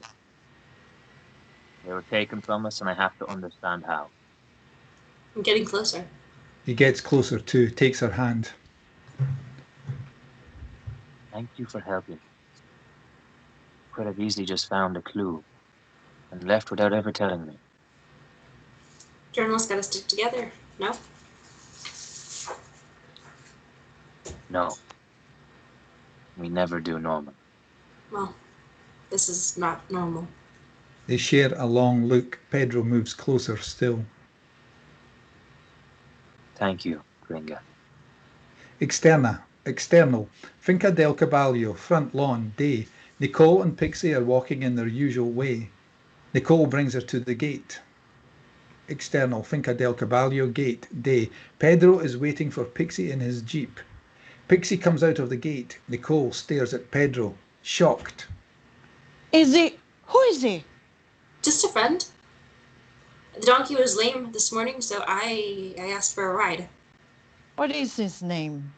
They were taken from us, and I have to understand how. I'm getting closer. He gets closer too, takes her hand. Thank you for helping. Could have easily just found a clue and left without ever telling me. Journalists gotta stick together, no? No. We never do, Norman. Well, this is not normal. They share a long look. Pedro moves closer still. Thank you, Gringa. External. Finca del Caballo, front lawn, day. Nicole and Pixie are walking in their usual way. Nicole brings her to the gate. External. Finca del Caballo, gate, day. Pedro is waiting for Pixie in his jeep. Pixie comes out of the gate. Nicole stares at Pedro, shocked. Who is he? Just a friend. The donkey was lame this morning, so I asked for a ride. What is his name?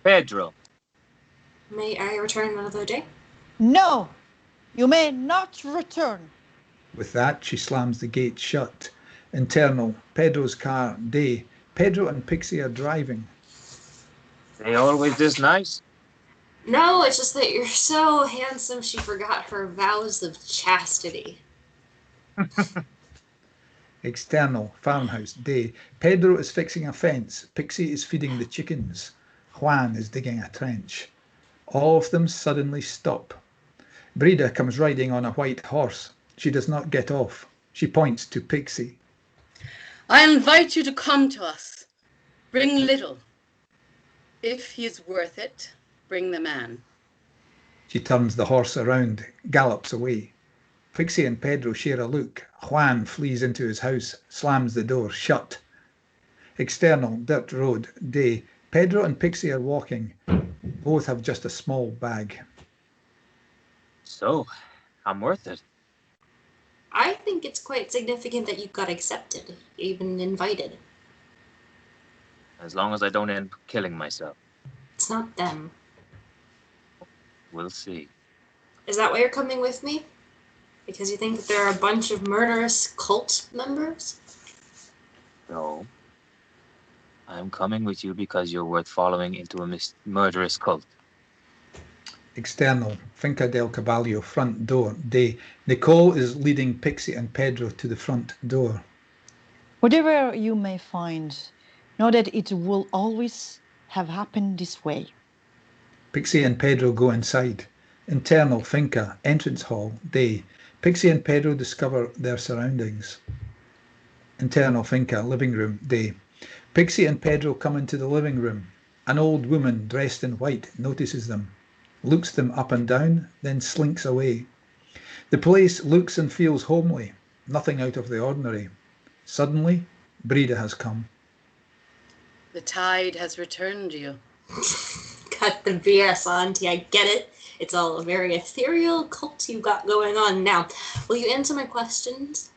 Pedro. May I return another day? No, you may not return. With that, she slams the gate shut. Internal. Pedro's car, day. Pedro and Pixie are driving. They always this nice? No, it's just that you're so handsome she forgot her vows of chastity. External. Farmhouse, day. Pedro is fixing a fence. Pixie is feeding the chickens. Juan is digging a trench. All of them suddenly stop. Brida comes riding on a white horse. She does not get off. She points to Pixie. I invite you to come to us. Bring little. If he is worth it, bring the man. She turns the horse around, gallops away. Pixie and Pedro share a look. Juan flees into his house, slams the door shut. External, dirt road, day. Pedro and Pixie are walking. Both have just a small bag. So, I'm worth it. I think it's quite significant that you got accepted, even invited. As long as I don't end up killing myself. It's not them. We'll see. Is that why you're coming with me? Because you think that there are a bunch of murderous cult members? No. I'm coming with you because you're worth following into a murderous cult. External, Finca del Caballo, front door, day. Nicole is leading Pixie and Pedro to the front door. Whatever you may find, know that it will always have happened this way. Pixie and Pedro go inside. Internal, Finca, entrance hall, day. Pixie and Pedro discover their surroundings. Internal, Finca, living room, day. Pixie and Pedro come into the living room. An old woman dressed in white notices them, looks them up and down, then slinks away. The place looks and feels homely, nothing out of the ordinary. Suddenly, Brida has come. The tide has returned you. Cut the BS, Auntie. I get it. It's all a very ethereal cult you got going on now. Will you answer my questions?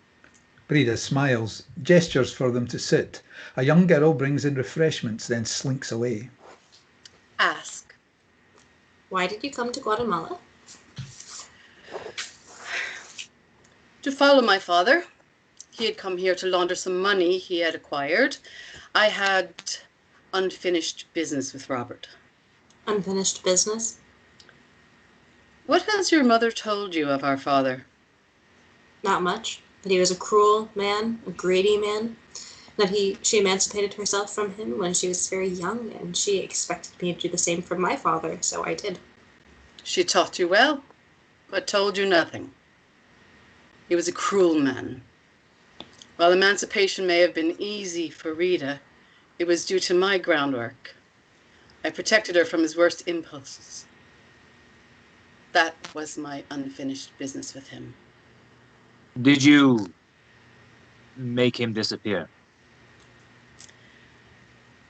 Brida smiles, gestures for them to sit. A young girl brings in refreshments, then slinks away. Ask. Why did you come to Guatemala? To follow my father. He had come here to launder some money he had acquired. I had unfinished business with Robert. Unfinished business? What has your mother told you of our father? Not much. That he was a cruel man, a greedy man. That she emancipated herself from him when she was very young, and she expected me to do the same for my father, so I did. She taught you well, but told you nothing. He was a cruel man. While emancipation may have been easy for Rita, it was due to my groundwork. I protected her from his worst impulses. That was my unfinished business with him. Did you make him disappear?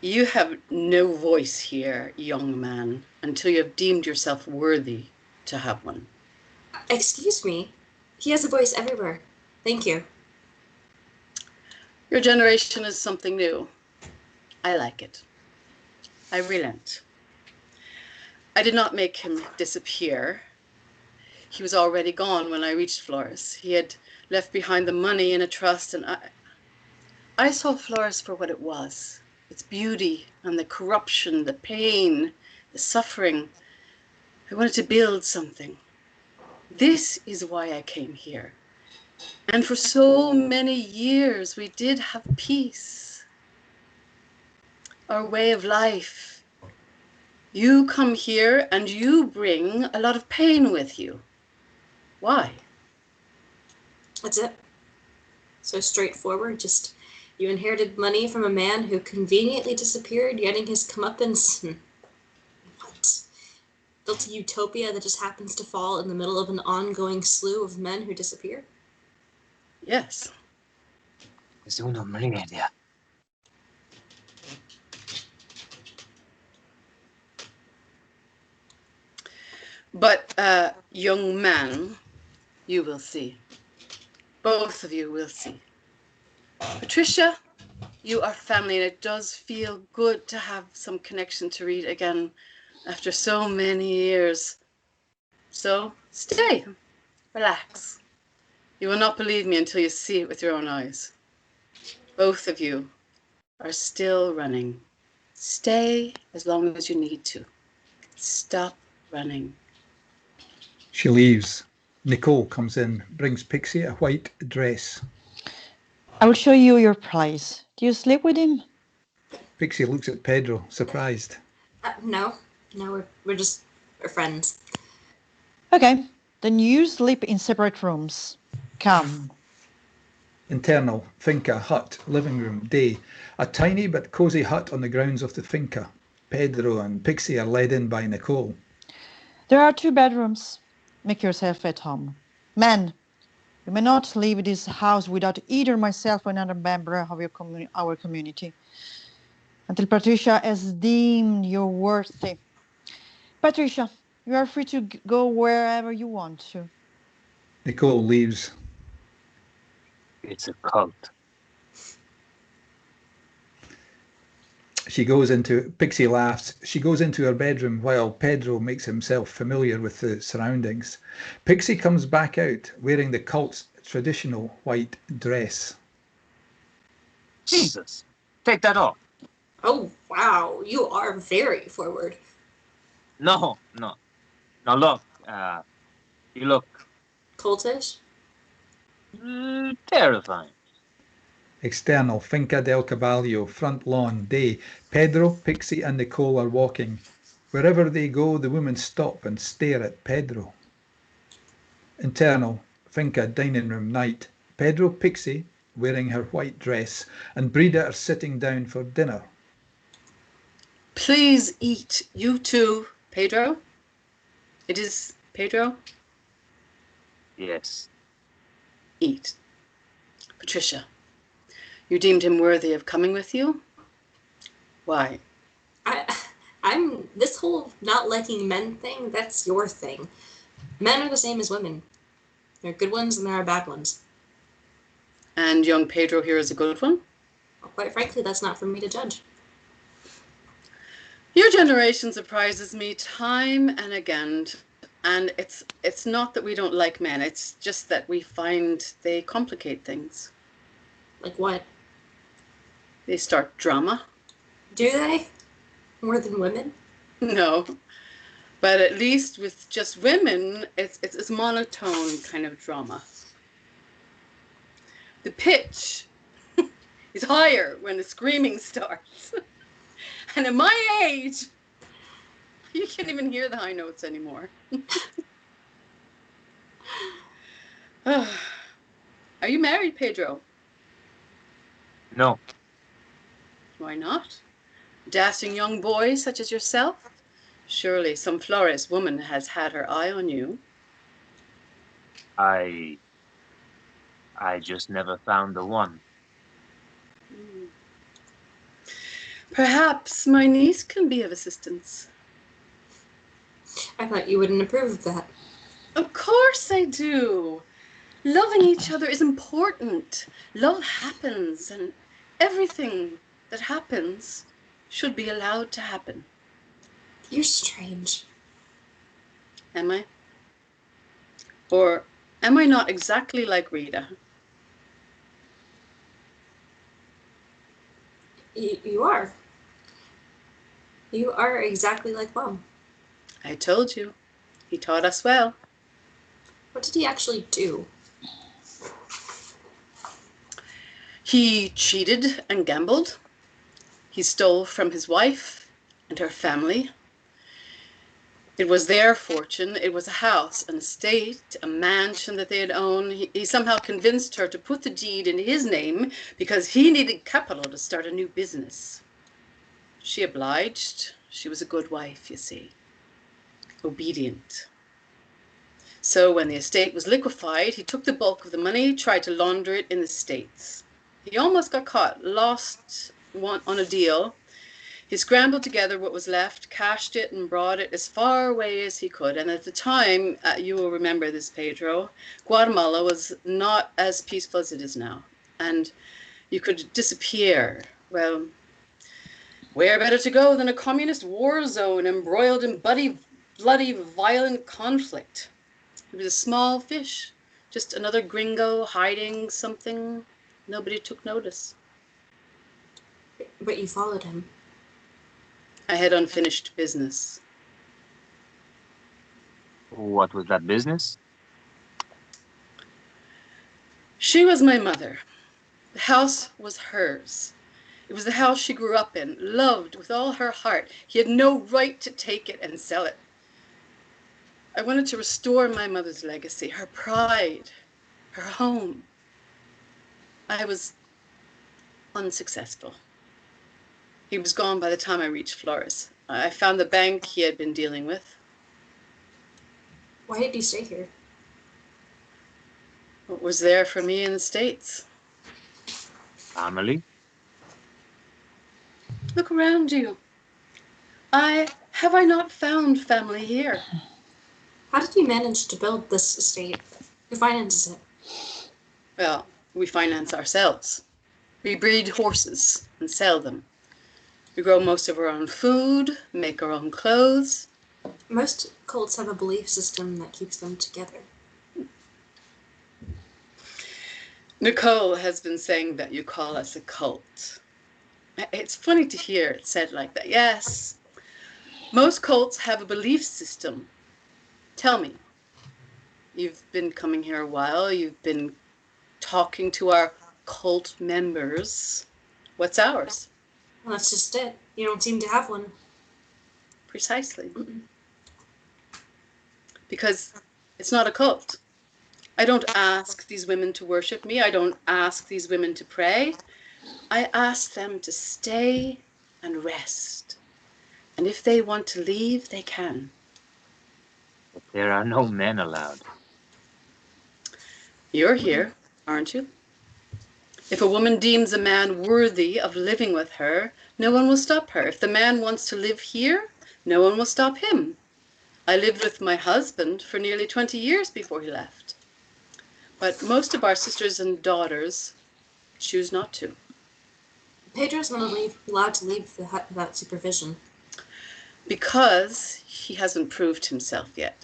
You have no voice here, young man, until you have deemed yourself worthy to have one. Excuse me. He has a voice everywhere. Thank you. Your generation is something new. I like it. I relent. I did not make him disappear. He was already gone when I reached Flores. He had left behind the money in a trust, and I saw Flores for what it was. Its beauty and the corruption, the pain, the suffering. I wanted to build something. This is why I came here. And for so many years, we did have peace. Our way of life. You come here and you bring a lot of pain with you. Why? That's it. So straightforward. Just you inherited money from a man who conveniently disappeared, getting his comeuppance. What? Built a utopia that just happens to fall in the middle of an ongoing slew of men who disappear? Yes. Es una mierda. But, young man, you will see. Both of you will see. Patricia, you are family, and it does feel good to have some connection to Rita again after so many years. So stay, relax. You will not believe me until you see it with your own eyes. Both of you are still running. Stay as long as you need to. Stop running. She leaves. Nicole comes in, brings Pixie a white dress. I will show you your place. Do you sleep with him? Pixie looks at Pedro, surprised. No, we're friends. Okay, then you sleep in separate rooms. Come. Internal, Finca, hut, living room, day. A tiny but cosy hut on the grounds of the Finca. Pedro and Pixie are led in by Nicole. There are 2 bedrooms. Make yourself at home. Men, you may not leave this house without either myself or another member of our community. Until Patricia has deemed you worthy. Patricia, you are free to go wherever you want to. Nicole leaves. It's a cult. Pixie laughs. She goes into her bedroom while Pedro makes himself familiar with the surroundings. Pixie comes back out wearing the cult's traditional white dress. Jesus, take that off. Oh, wow. You are very forward. No. Now look, you look Cultish? terrifying. External, Finca del Caballo, front lawn, day. Pedro, Pixie and Nicole are walking. Wherever they go, the women stop and stare at Pedro. Internal, Finca dining room, night. Pedro, Pixie, wearing her white dress, and Brida are sitting down for dinner. Please eat, you too, Pedro. It is Pedro. Yes. Eat. Patricia, you deemed him worthy of coming with you? Why? I'm this whole not liking men thing, that's your thing. Men are the same as women. There are good ones and there are bad ones. And young Pedro here is a good one? Well, quite frankly, that's not for me to judge. Your generation surprises me time and again. And it's not that we don't like men, it's just that we find they complicate things. Like what? They start drama. Do they? More than women? No. But at least with just women, it's monotone kind of drama. The pitch is higher when the screaming starts. And at my age, you can't even hear the high notes anymore. Are you married, Pedro? No. Why not? Dashing young boy such as yourself? Surely some Flores woman has had her eye on you. I just never found the one. Perhaps my niece can be of assistance. I thought you wouldn't approve of that. Of course I do. Loving each other is important. Love happens, and everything that happens should be allowed to happen. You're strange. Am I? Or am I not exactly like Rita? You are. You are exactly like Mom. I told you. He taught us well. What did he actually do? He cheated and gambled. He stole from his wife and her family. It was their fortune. It was a house, an estate, a mansion that they had owned. He somehow convinced her to put the deed in his name because he needed capital to start a new business. She obliged. She was a good wife, you see. Obedient. So when the estate was liquefied, he took the bulk of the money, tried to launder it in the States. He almost got caught, lost on a deal. He scrambled together what was left, cashed it, and brought it as far away as he could. And at the time, you will remember this, Pedro, Guatemala was not as peaceful as it is now. And you could disappear. Well, where better to go than a communist war zone embroiled in bloody, violent conflict? He was a small fish, just another gringo hiding something. Nobody took notice. But you followed him. I had unfinished business. What was that business? She was my mother. The house was hers. It was the house she grew up in, loved with all her heart. He had no right to take it and sell it. I wanted to restore my mother's legacy, her pride, her home. I was unsuccessful. He was gone by the time I reached Flores. I found the bank he had been dealing with. Why did you stay here? What was there for me in the States? Family? Look around you. Have I not found family here? How did you manage to build this estate? Who finances it? Well, we finance ourselves. We breed horses and sell them. We grow most of our own food, make our own clothes. Most cults have a belief system that keeps them together. Nicole has been saying that you call us a cult. It's funny to hear it said like that. Yes, most cults have a belief system. Tell me, you've been coming here a while, you've been talking to our cult members. What's ours? Well, that's just it. You don't seem to have one. Precisely. Because it's not a cult. I don't ask these women to worship me. I don't ask these women to pray. I ask them to stay and rest. And if they want to leave, they can. But there are no men allowed. You're here, aren't you? If a woman deems a man worthy of living with her, no one will stop her. If the man wants to live here, no one will stop him. I lived with my husband for nearly 20 years before he left. But most of our sisters and daughters choose not to. Pedro's not allowed to leave the hut without supervision. Because he hasn't proved himself yet.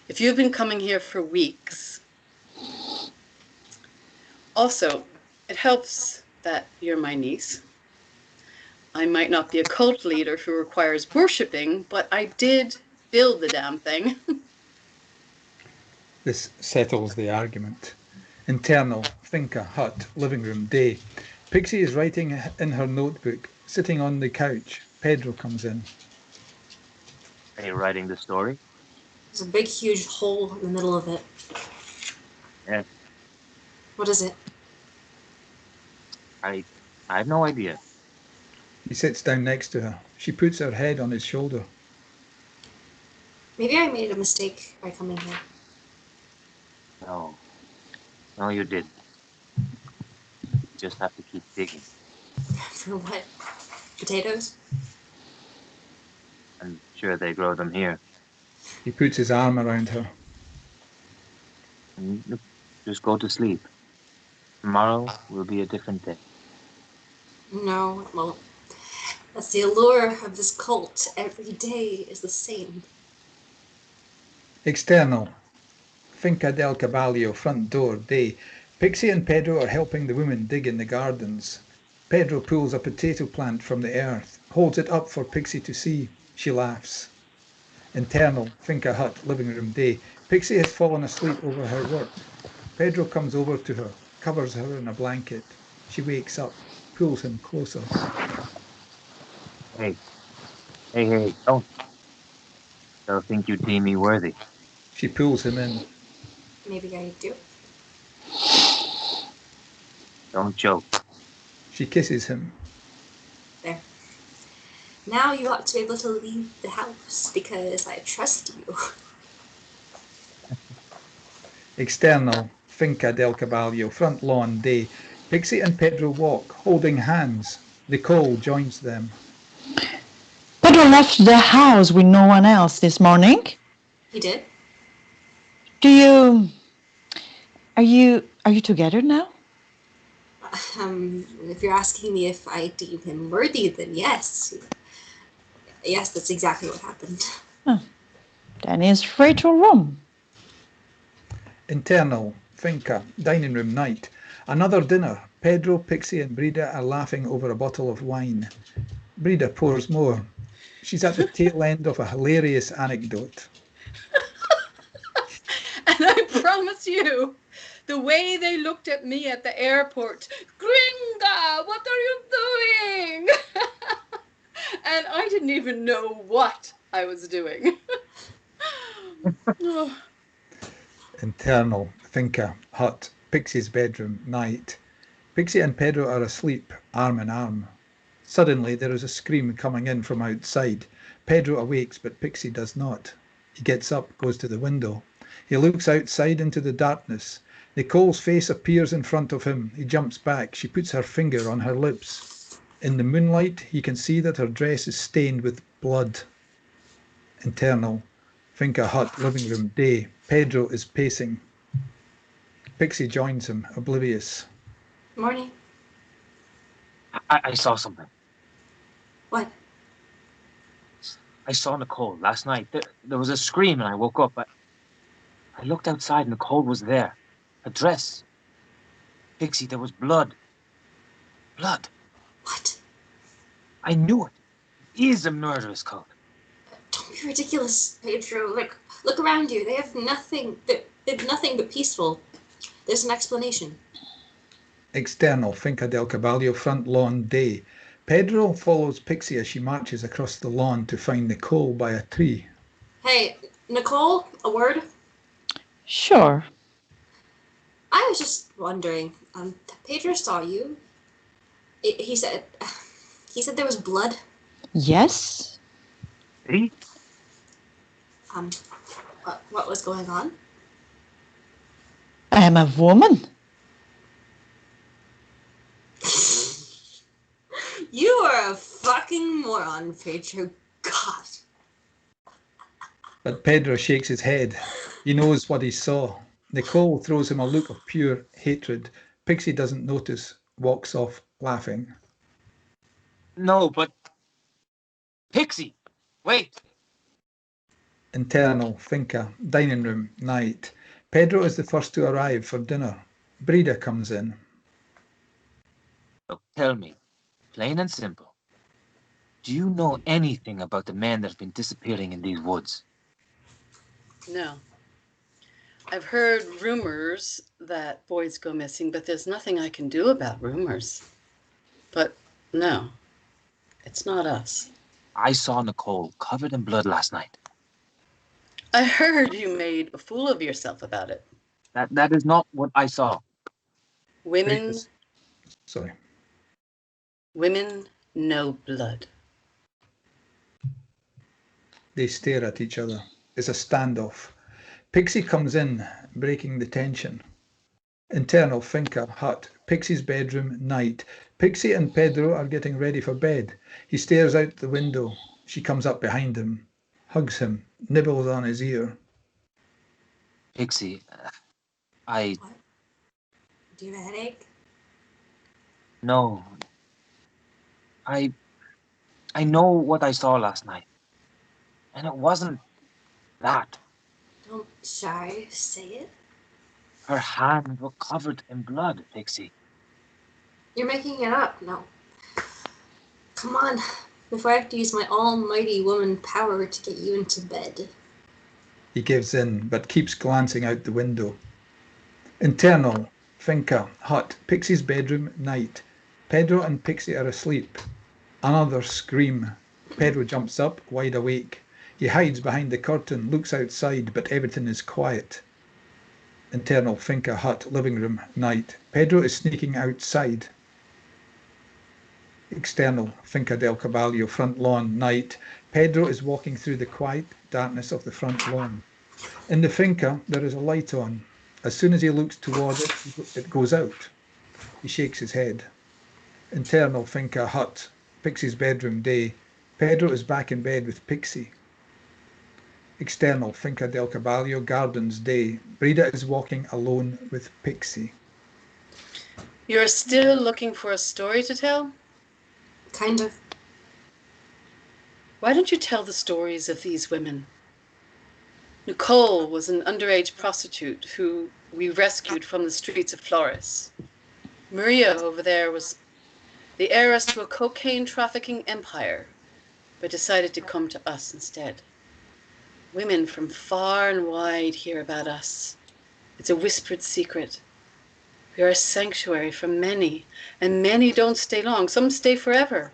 If you've been coming here for weeks, also, it helps that you're my niece. I might not be a cult leader who requires worshipping, but I did build the damn thing. This settles the argument. Internal, Finca, hut, living room, day. Pixie is writing in her notebook, sitting on the couch. Pedro comes in. Are you writing the story? There's a big, huge hole in the middle of it. Yes. What is it? I have no idea. He sits down next to her. She puts her head on his shoulder. Maybe I made a mistake by coming here. No. No, you didn't. You just have to keep digging. For what? Potatoes? I'm sure they grow them here. He puts his arm around her. And look, just go to sleep. Tomorrow will be a different day. No, it won't. That's the allure of this cult. Every day is the same. External. Finca del Caballo, front door, day. Pixie and Pedro are helping the woman dig in the gardens. Pedro pulls a potato plant from the earth, holds it up for Pixie to see. She laughs. Internal, Finca hut, living room, day. Pixie has fallen asleep over her work. Pedro comes over to her, covers her in a blanket. She wakes up, pulls him closer. Hey, don't. They'll think you deem me worthy. She pulls him in. Maybe I do. Don't joke. She kisses him. There. Now you ought to be able to leave the house because I trust you. External, Finca del Caballo, front lawn, day. Pixie and Pedro walk, holding hands. Nicole joins them. Pedro left the house with no one else this morning. He did? Are you together now? If you're asking me if I deem him worthy, then yes. Yes, that's exactly what happened. Then he's free to roam. Internal, Finca, dining room, night. Another dinner. Pedro, Pixie and Brida are laughing over a bottle of wine. Brida pours more. She's at the tail end of a hilarious anecdote. And I promise you, the way they looked at me at the airport, Gringa, what are you doing? And I didn't even know what I was doing. Oh. Internal, Finca, hut, Pixie's bedroom, night. Pixie and Pedro are asleep, arm in arm. Suddenly there is a scream coming in from outside. Pedro awakes, but Pixie does not. He gets up, goes to the window. He looks outside into the darkness. Nicole's face appears in front of him. He jumps back. She puts her finger on her lips. In the moonlight, he can see that her dress is stained with blood. Internal, Finca hut, living room, day. Pedro is pacing. Pixie joins him, oblivious. Morning. I saw something. What? I saw Nicole last night. There was a scream and I woke up. I looked outside and Nicole was there. A dress. Pixie, there was blood. Blood. What? I knew it. It is a murderous cult. Don't be ridiculous, Pedro. Look around you. They have nothing. They've nothing but peaceful. There's an explanation. External, Finca del Caballo, front lawn, day. Pedro follows Pixie as she marches across the lawn to find Nicole by a tree. Hey, Nicole, a word? Sure. I was just wondering. Pedro saw you. He said there was blood. Yes. See? What was going on? I am a woman. You are a fucking moron, Pedro. God. But Pedro shakes his head. He knows what he saw. Nicole throws him a look of pure hatred. Pixie doesn't notice, walks off laughing. No, but... Pixie! Wait! Internal, Finca, dining room, night. Pedro is the first to arrive for dinner. Brida comes in. Look, tell me, plain and simple, do you know anything about the men that have been disappearing in these woods? No. I've heard rumors that boys go missing, but there's nothing I can do about rumors. But no, it's not us. I saw Nicole covered in blood last night. I heard you made a fool of yourself about it. That is not what I saw. Women Sorry. know blood. They stare at each other. It's a standoff. Pixie comes in, breaking the tension. Internal Finca hut. Pixie's bedroom, night. Pixie and Pedro are getting ready for bed. He stares out the window. She comes up behind him, hugs him, nibbles on his ear. Pixie, What? Do you have a headache? No. I know what I saw last night. And it wasn't that. Don't be shy. Say it. Her hands were covered in blood, Pixie. You're making it up. No. Come on. Before I have to use my almighty woman power to get you into bed. He gives in, but keeps glancing out the window. Internal Finca hut. Pixie's bedroom, night. Pedro and Pixie are asleep. Another scream. Pedro jumps up, wide awake. He hides behind the curtain, looks outside, but everything is quiet. Internal Finca hut, living room, night. Pedro is sneaking outside. External Finca del Caballo, front lawn, night. Pedro is walking through the quiet darkness of the front lawn. In the finca, there is a light on. As soon as he looks toward it, it goes out. He shakes his head. Internal Finca hut, Pixie's bedroom, day. Pedro is back in bed with Pixie. External Finca del Caballo, gardens, day. Brida is walking alone with Pixie. You're still looking for a story to tell? Kind of. Why don't you tell the stories of these women? Nicole was an underage prostitute who we rescued from the streets of Flores. Maria over there was the heiress to a cocaine trafficking empire, but decided to come to us instead. Women from far and wide hear about us. It's a whispered secret. We are a sanctuary for many, and many don't stay long. Some stay forever.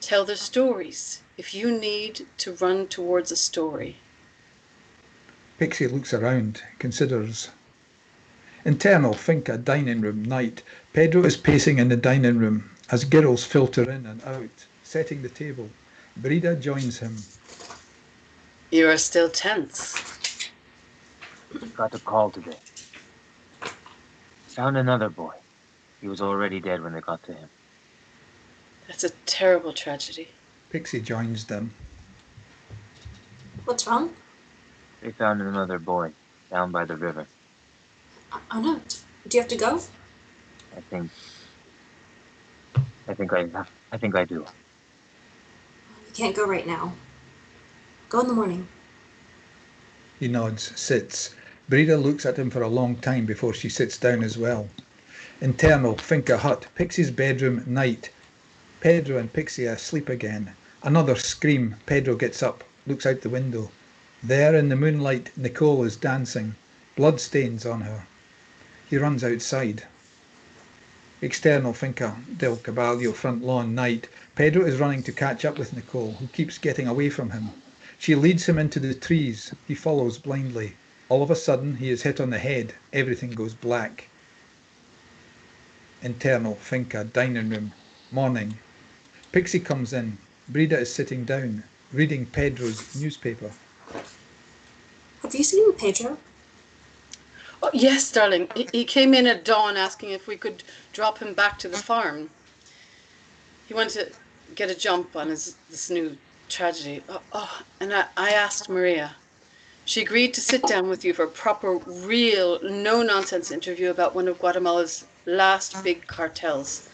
Tell their stories if you need to run towards a story. Pixie looks around, considers. Internal Finca dining room, night. Pedro is pacing in the dining room as girls filter in and out, setting the table. Brida joins him. You are still tense. Got a call today. Found another boy. He was already dead when they got to him. That's a terrible tragedy. Pixie joins them. What's wrong? They found another boy down by the river. Oh no. Do you have to go? I think I do. You can't go right now. Go in the morning. He nods, sits. Brida looks at him for a long time before she sits down as well. Internal Finca hut, Pixie's bedroom, night. Pedro and Pixie are asleep again. Another scream. Pedro gets up, looks out the window. There in the moonlight, Nicole is dancing. Blood stains on her. He runs outside. External Finca del Caballo, front lawn, night. Pedro is running to catch up with Nicole, who keeps getting away from him. She leads him into the trees. He follows blindly. All of a sudden, he is hit on the head. Everything goes black. Internal Finca dining room, morning. Pixie comes in. Brida is sitting down, reading Pedro's newspaper. Have you seen Pedro? Oh, yes, darling. He came in at dawn asking if we could drop him back to the farm. He wanted to get a jump on this new tragedy. And I asked Maria. She agreed to sit down with you for a proper, real, no-nonsense interview about one of Guatemala's last big cartels.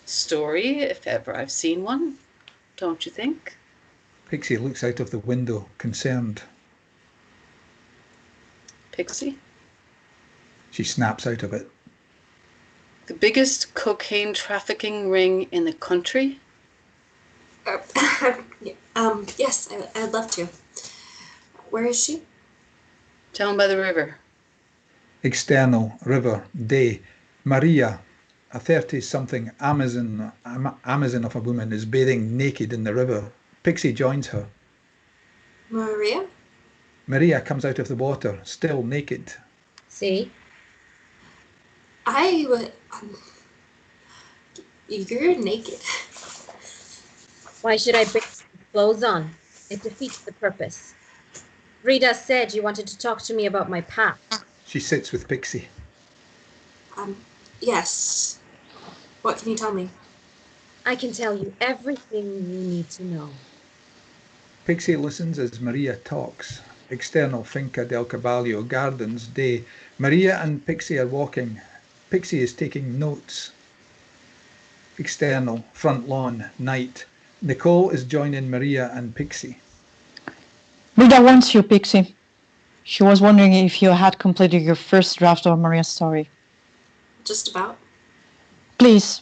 Story, if ever I've seen one, don't you think? Pixie looks out of the window, concerned. Pixie? She snaps out of it. The biggest cocaine trafficking ring in the country? Yes, I'd love to. Where is she? Down by the river. External, river, day. Maria, a 30-something Amazon of a woman, is bathing naked in the river. Pixie joins her. Maria? Maria comes out of the water, still naked. See? You're naked. Why should I bring clothes on? It defeats the purpose. Rita said you wanted to talk to me about my past. She sits with Pixie. Yes. What can you tell me? I can tell you everything you need to know. Pixie listens as Maria talks. External Finca del Caballo Gardens Day. Maria and Pixie are walking. Pixie is taking notes. External front lawn night. Nicole is joining Maria and Pixie. Brida wants you, Pixie. She was wondering if you had completed your first draft of Maria's story. Just about. Please,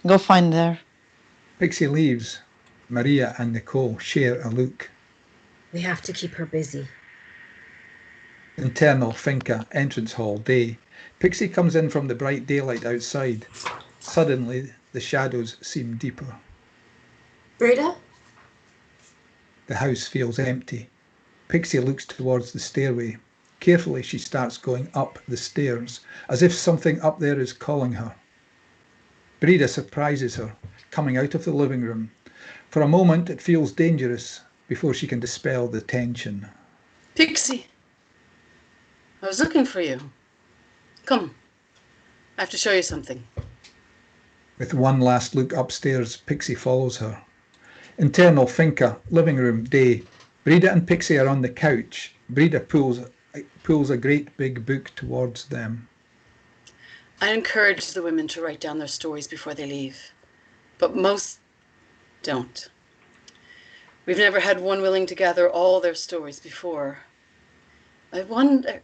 go find her. Pixie leaves. Maria and Nicole share a look. We have to keep her busy. Internal Finca entrance hall day. Pixie comes in from the bright daylight outside. Suddenly, the shadows seem deeper. Brida? The house feels empty. Pixie looks towards the stairway. Carefully, she starts going up the stairs, as if something up there is calling her. Brida surprises her, coming out of the living room. For a moment, it feels dangerous before she can dispel the tension. Pixie, I was looking for you. Come, I have to show you something. With one last look upstairs, Pixie follows her. Internal Finca, living room, day. Brida and Pixie are on the couch. Brida pulls a great big book towards them. I encourage the women to write down their stories before they leave, but most don't. We've never had one willing to gather all their stories before. I wonder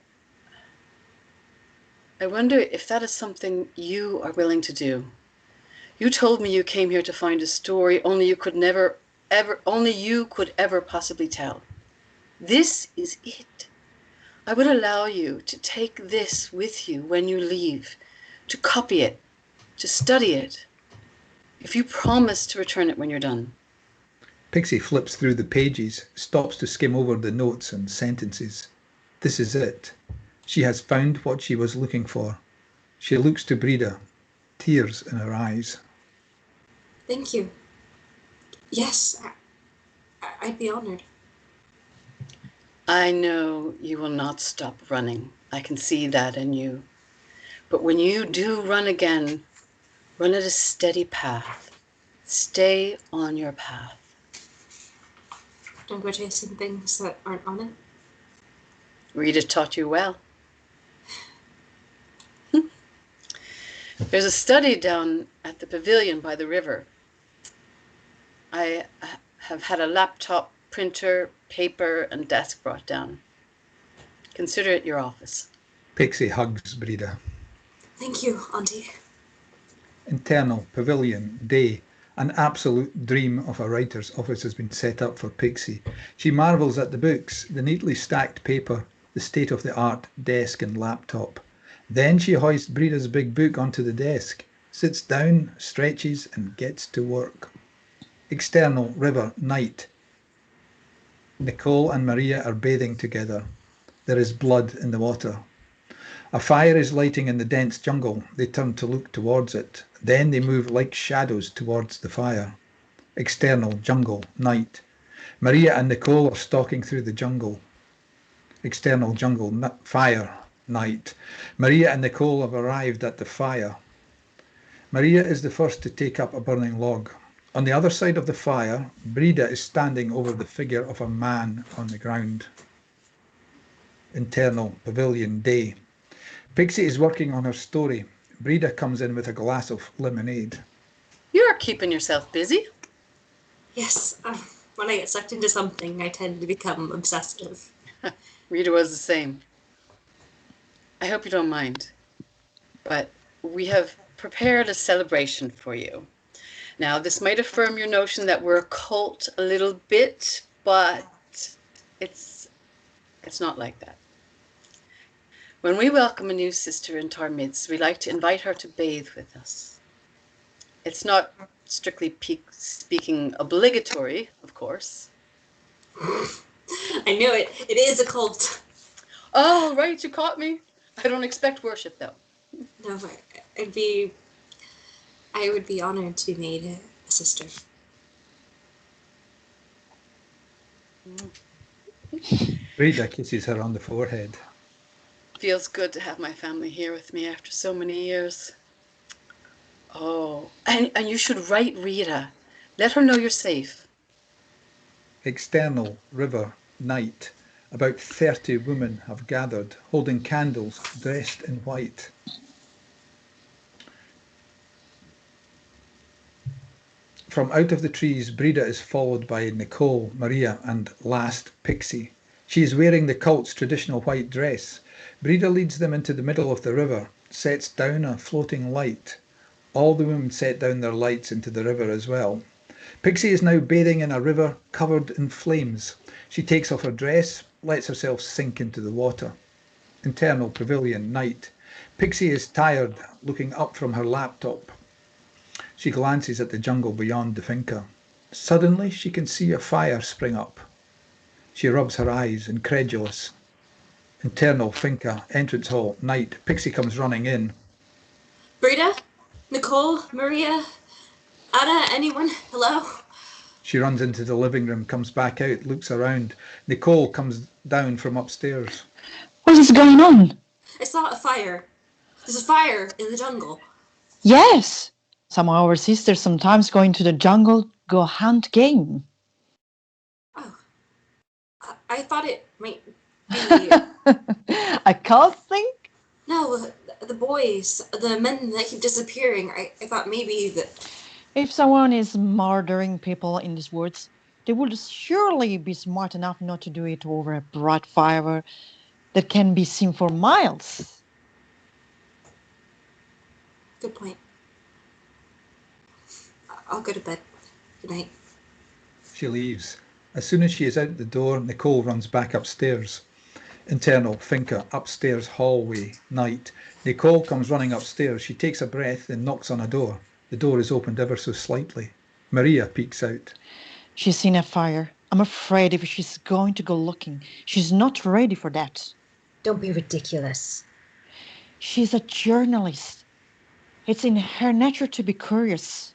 if that is something you are willing to do. You told me you came here to find a story only you could ever possibly tell. This is it. I would allow you to take this with you when you leave, to copy it, to study it, if you promise to return it when you're done. Pixie flips through the pages, stops to skim over the notes and sentences. This is it. She has found what she was looking for. She looks to Brida, tears in her eyes. Thank you. Yes, I'd be honored. I know you will not stop running. I can see that in you. But when you do run again, run at a steady path. Stay on your path. Don't go chasing things that aren't on it. Rita taught you well. There's a study down at the pavilion by the river. I have had a laptop, printer, paper, and desk brought down. Consider it your office. Pixie hugs Brida. Thank you, Auntie. Internal pavilion day. An absolute dream of a writer's office has been set up for Pixie. She marvels at the books, the neatly stacked paper, the state-of-the-art desk and laptop. Then she hoists Brida's big book onto the desk, sits down, stretches, and gets to work. External river night. Nicole and Maria are bathing together. There is blood in the water. A fire is lighting in the dense jungle. They turn to look towards it. Then they move like shadows towards the fire. External jungle night. Maria and Nicole are stalking through the jungle. External jungle fire night. Maria and Nicole have arrived at the fire. Maria is the first to take up a burning log. On the other side of the fire, Brida is standing over the figure of a man on the ground. Internal pavilion day. Pixie is working on her story. Brida comes in with a glass of lemonade. You're keeping yourself busy. Yes, when I get sucked into something, I tend to become obsessive. Rita was the same. I hope you don't mind, but we have prepared a celebration for you. Now, this might affirm your notion that we're a cult a little bit, but it's not like that. When we welcome a new sister into our midst, we like to invite her to bathe with us. It's not strictly speaking obligatory, of course. I knew it. It is a cult. Oh, right, you caught me. I don't expect worship, though. No, I would be honored to be made a sister. Brida kisses her on the forehead. Feels good to have my family here with me after so many years. Oh, and you should write Rita. Let her know you're safe. External river, night. About 30 women have gathered, holding candles, dressed in white. From out of the trees, Brida is followed by Nicole, Maria, and last, Pixie. She is wearing the cult's traditional white dress. Brida leads them into the middle of the river, sets down a floating light. All the women set down their lights into the river as well. Pixie is now bathing in a river covered in flames. She takes off her dress, lets herself sink into the water. Internal pavilion, night. Pixie is tired, looking up from her laptop. She glances at the jungle beyond the finca. Suddenly she can see a fire spring up. She rubs her eyes, incredulous. Internal finca, entrance hall, night. Pixie comes running in. Brida? Nicole? Maria? Ada? Anyone? Hello? She runs into the living room, comes back out, looks around. Nicole comes down from upstairs. What is going on? I saw a fire. There's a fire in the jungle. Yes. Some of our sisters sometimes go into the jungle, go hunt game. Oh. I thought it might be... I can't think. No, the boys, the men that keep disappearing. I thought maybe that... If someone is murdering people in these woods, they would surely be smart enough not to do it over a bright fire that can be seen for miles. Good point. I'll go to bed. Good night. She leaves. As soon as she is out the door, Nicole runs back upstairs. Internal finca, upstairs hallway, night. Nicole comes running upstairs. She takes a breath and knocks on a door. The door is opened ever so slightly. Maria peeks out. She's seen a fire. I'm afraid if she's going to go looking, she's not ready for that. Don't be ridiculous. She's a journalist. It's in her nature to be curious.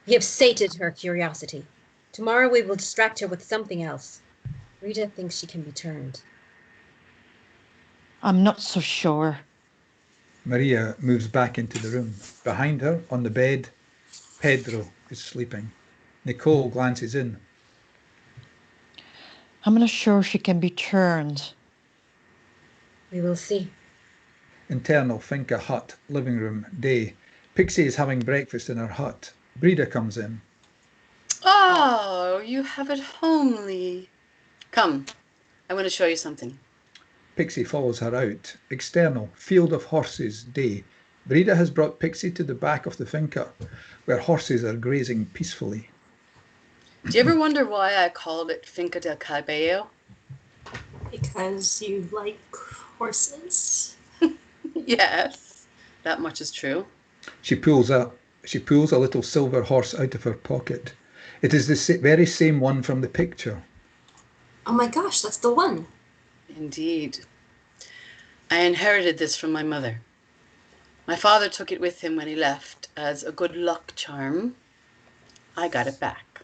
You have sated her curiosity. Tomorrow we will distract her with something else. Rita thinks she can be turned. I'm not so sure. Maria moves back into the room. Behind her, on the bed, Pedro is sleeping. Nicole glances in. I'm not sure she can be turned. We will see. Internal finca hut, living room, day. Pixie is having breakfast in her hut. Brida comes in. Oh, you have it homely. Come, I want to show you something. Pixie follows her out. External, field of horses, day. Brida has brought Pixie to the back of the finca, where horses are grazing peacefully. Do you ever wonder why I called it Finca del Cabello? Because you like horses? Yes, that much is true. She pulls a little silver horse out of her pocket. It is the very same one from the picture. Oh my gosh, that's the one. Indeed. I inherited this from my mother. My father took it with him when he left as a good luck charm. I got it back.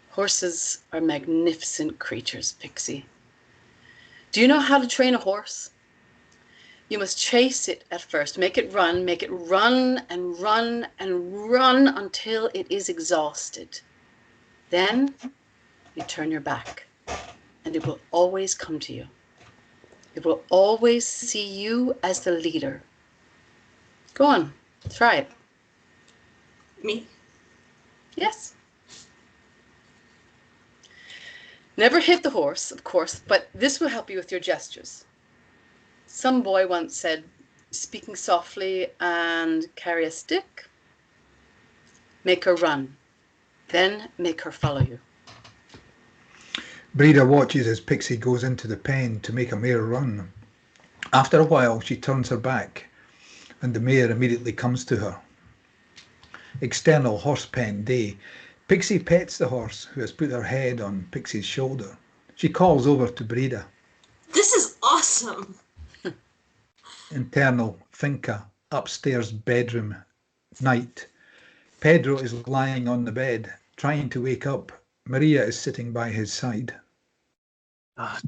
Horses are magnificent creatures, Pixie. Do you know how to train a horse? You must chase it at first, make it run and run and run until it is exhausted. Then you turn your back, and it will always come to you. It will always see you as the leader. Go on, try it. Me? Yes. Never hit the horse, of course, but this will help you with your gestures. Some boy once said, speaking softly and carry a stick, make her run, then make her follow you. Brida watches as Pixie goes into the pen to make a mare run. After a while, she turns her back, and the mare immediately comes to her. External horse pen, day. Pixie pets the horse, who has put her head on Pixie's shoulder. She calls over to Brida. This is awesome! Internal finca, upstairs bedroom, night. Pedro is lying on the bed, trying to wake up. Maria is sitting by his side.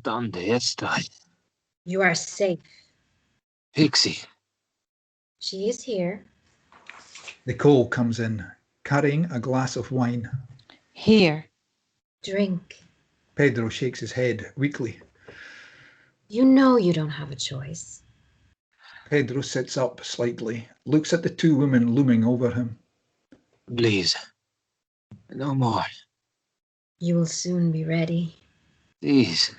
¿Dónde estoy? You are safe. Pixie. She is here. Nicole comes in, carrying a glass of wine. Here. Drink. Pedro shakes his head weakly. You know you don't have a choice. Pedro sits up slightly, looks at the two women looming over him. Please. No more. You will soon be ready. Please.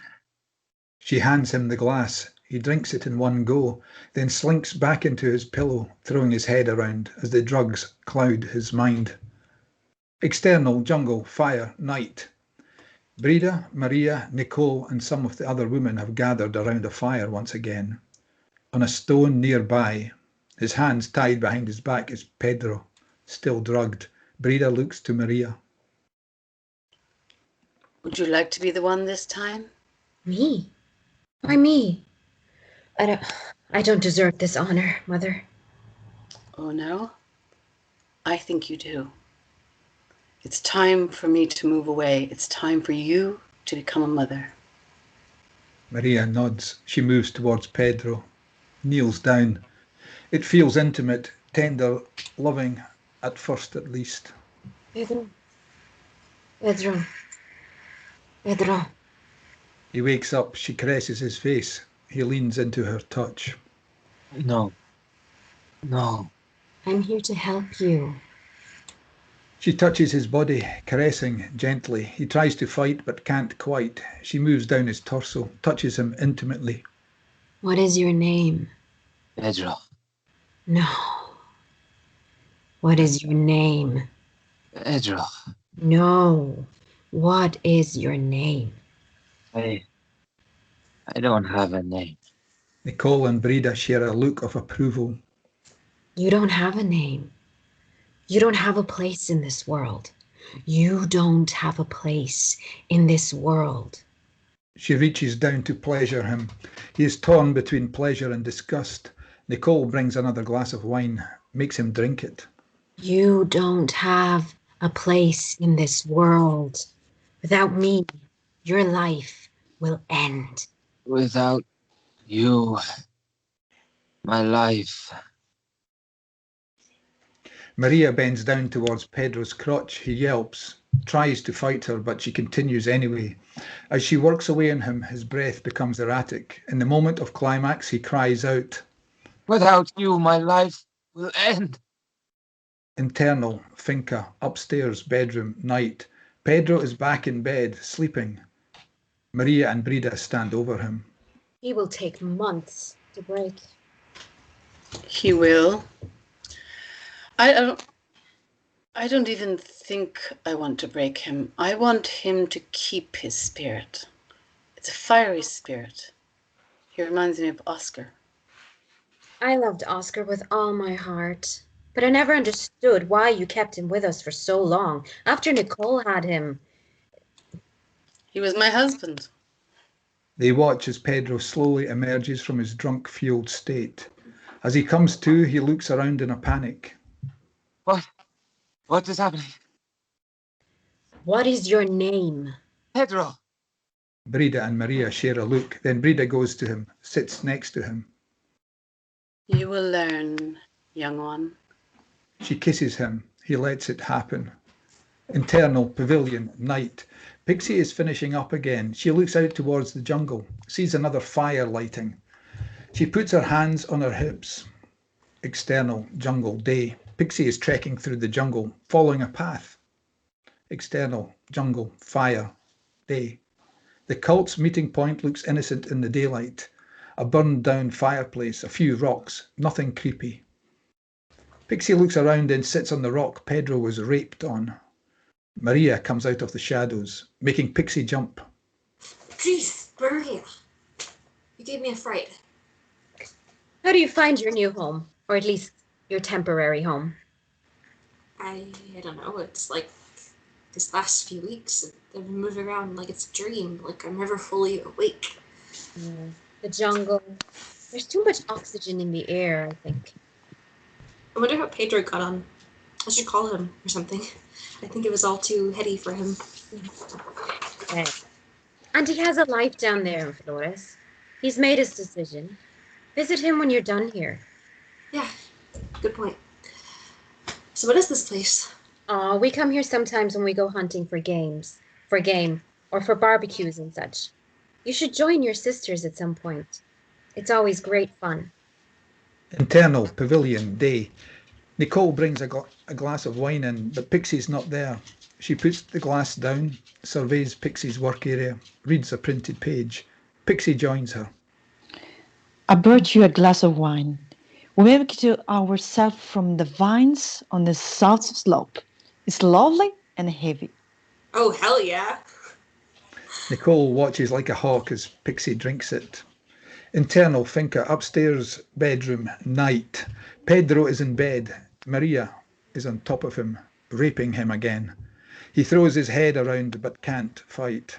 She hands him the glass. He drinks it in one go, then slinks back into his pillow, throwing his head around as the drugs cloud his mind. External, jungle, fire, night. Brida, Maria, Nicole, and some of the other women have gathered around a fire once again. On a stone nearby, his hands tied behind his back, is Pedro, still drugged. Brida looks to Maria. Would you like to be the one this time? Me? Why me? I don't deserve this honor, Mother. Oh, no? I think you do. It's time for me to move away. It's time for you to become a mother. Maria nods. She moves towards Pedro, kneels down. It feels intimate, tender, loving, at first at least. Pedro. Pedro. Pedro. He wakes up. She caresses his face. He leans into her touch. No. No. I'm here to help you. She touches his body, caressing gently. He tries to fight but can't quite. She moves down his torso, touches him intimately. What is your name? Pedro. No. What is your name? Pedro. No. What is your name? I don't have a name. Nicole and Brida share a look of approval. You don't have a name. You don't have a place in this world. You don't have a place in this world. She reaches down to pleasure him. He is torn between pleasure and disgust. Nicole brings another glass of wine, makes him drink it. You don't have a place in this world. Without me, your life will end. Without you, my life. Maria bends down towards Pedro's crotch. He yelps, tries to fight her, but she continues anyway. As she works away on him, his breath becomes erratic. In the moment of climax, he cries out, Without you, my life will end. Internal, Finca, upstairs, bedroom, night. Pedro is back in bed, sleeping. Maria and Brida stand over him. He will take months to break. He will. I don't even think I want to break him. I want him to keep his spirit. It's a fiery spirit. He reminds me of Oscar. I loved Oscar with all my heart, but I never understood why you kept him with us for so long after Nicole had him. He was my husband. They watch as Pedro slowly emerges from his drunk-fueled state. As he comes to, he looks around in a panic. What is happening? What is your name? Pedro. Brida and Maria share a look. Then Brida goes to him, sits next to him. You will learn, young one. She kisses him. He lets it happen. Internal, pavilion, night. Pixie is finishing up again. She looks out towards the jungle, sees another fire lighting. She puts her hands on her hips. External, jungle, day. Pixie is trekking through the jungle, following a path. External, jungle, fire, day. The cult's meeting point looks innocent in the daylight. A burned-down fireplace, a few rocks, nothing creepy. Pixie looks around and sits on the rock Pedro was raped on. Maria comes out of the shadows, making Pixie jump. Jeez, Maria. You gave me a fright. How do you find your new home? Or at least your temporary home? I don't know. It's like these last few weeks, I've been moving around like it's a dream. Like I'm never fully awake. The jungle. There's too much oxygen in the air, I think. I wonder how Pedro got on. I should call him or something. I think it was all too heady for him. Okay. And he has a life down there in Flores. He's made his decision. Visit him when you're done here. Yeah, good point. So what is this place? Aw, we come here sometimes when we go hunting for game, or for barbecues and such. You should join your sisters at some point. It's always great fun. Internal pavilion day. Nicole brings a glass of wine in, but Pixie's not there. She puts the glass down, surveys Pixie's work area, reads a printed page. Pixie joins her. I brought you a glass of wine. We make it ourselves from the vines on the south slope. It's lovely and heavy. Oh, hell yeah. Nicole watches like a hawk as Pixie drinks it. Internal Finca upstairs bedroom night. Pedro is in bed. Maria is on top of him, raping him again. He throws his head around but can't fight.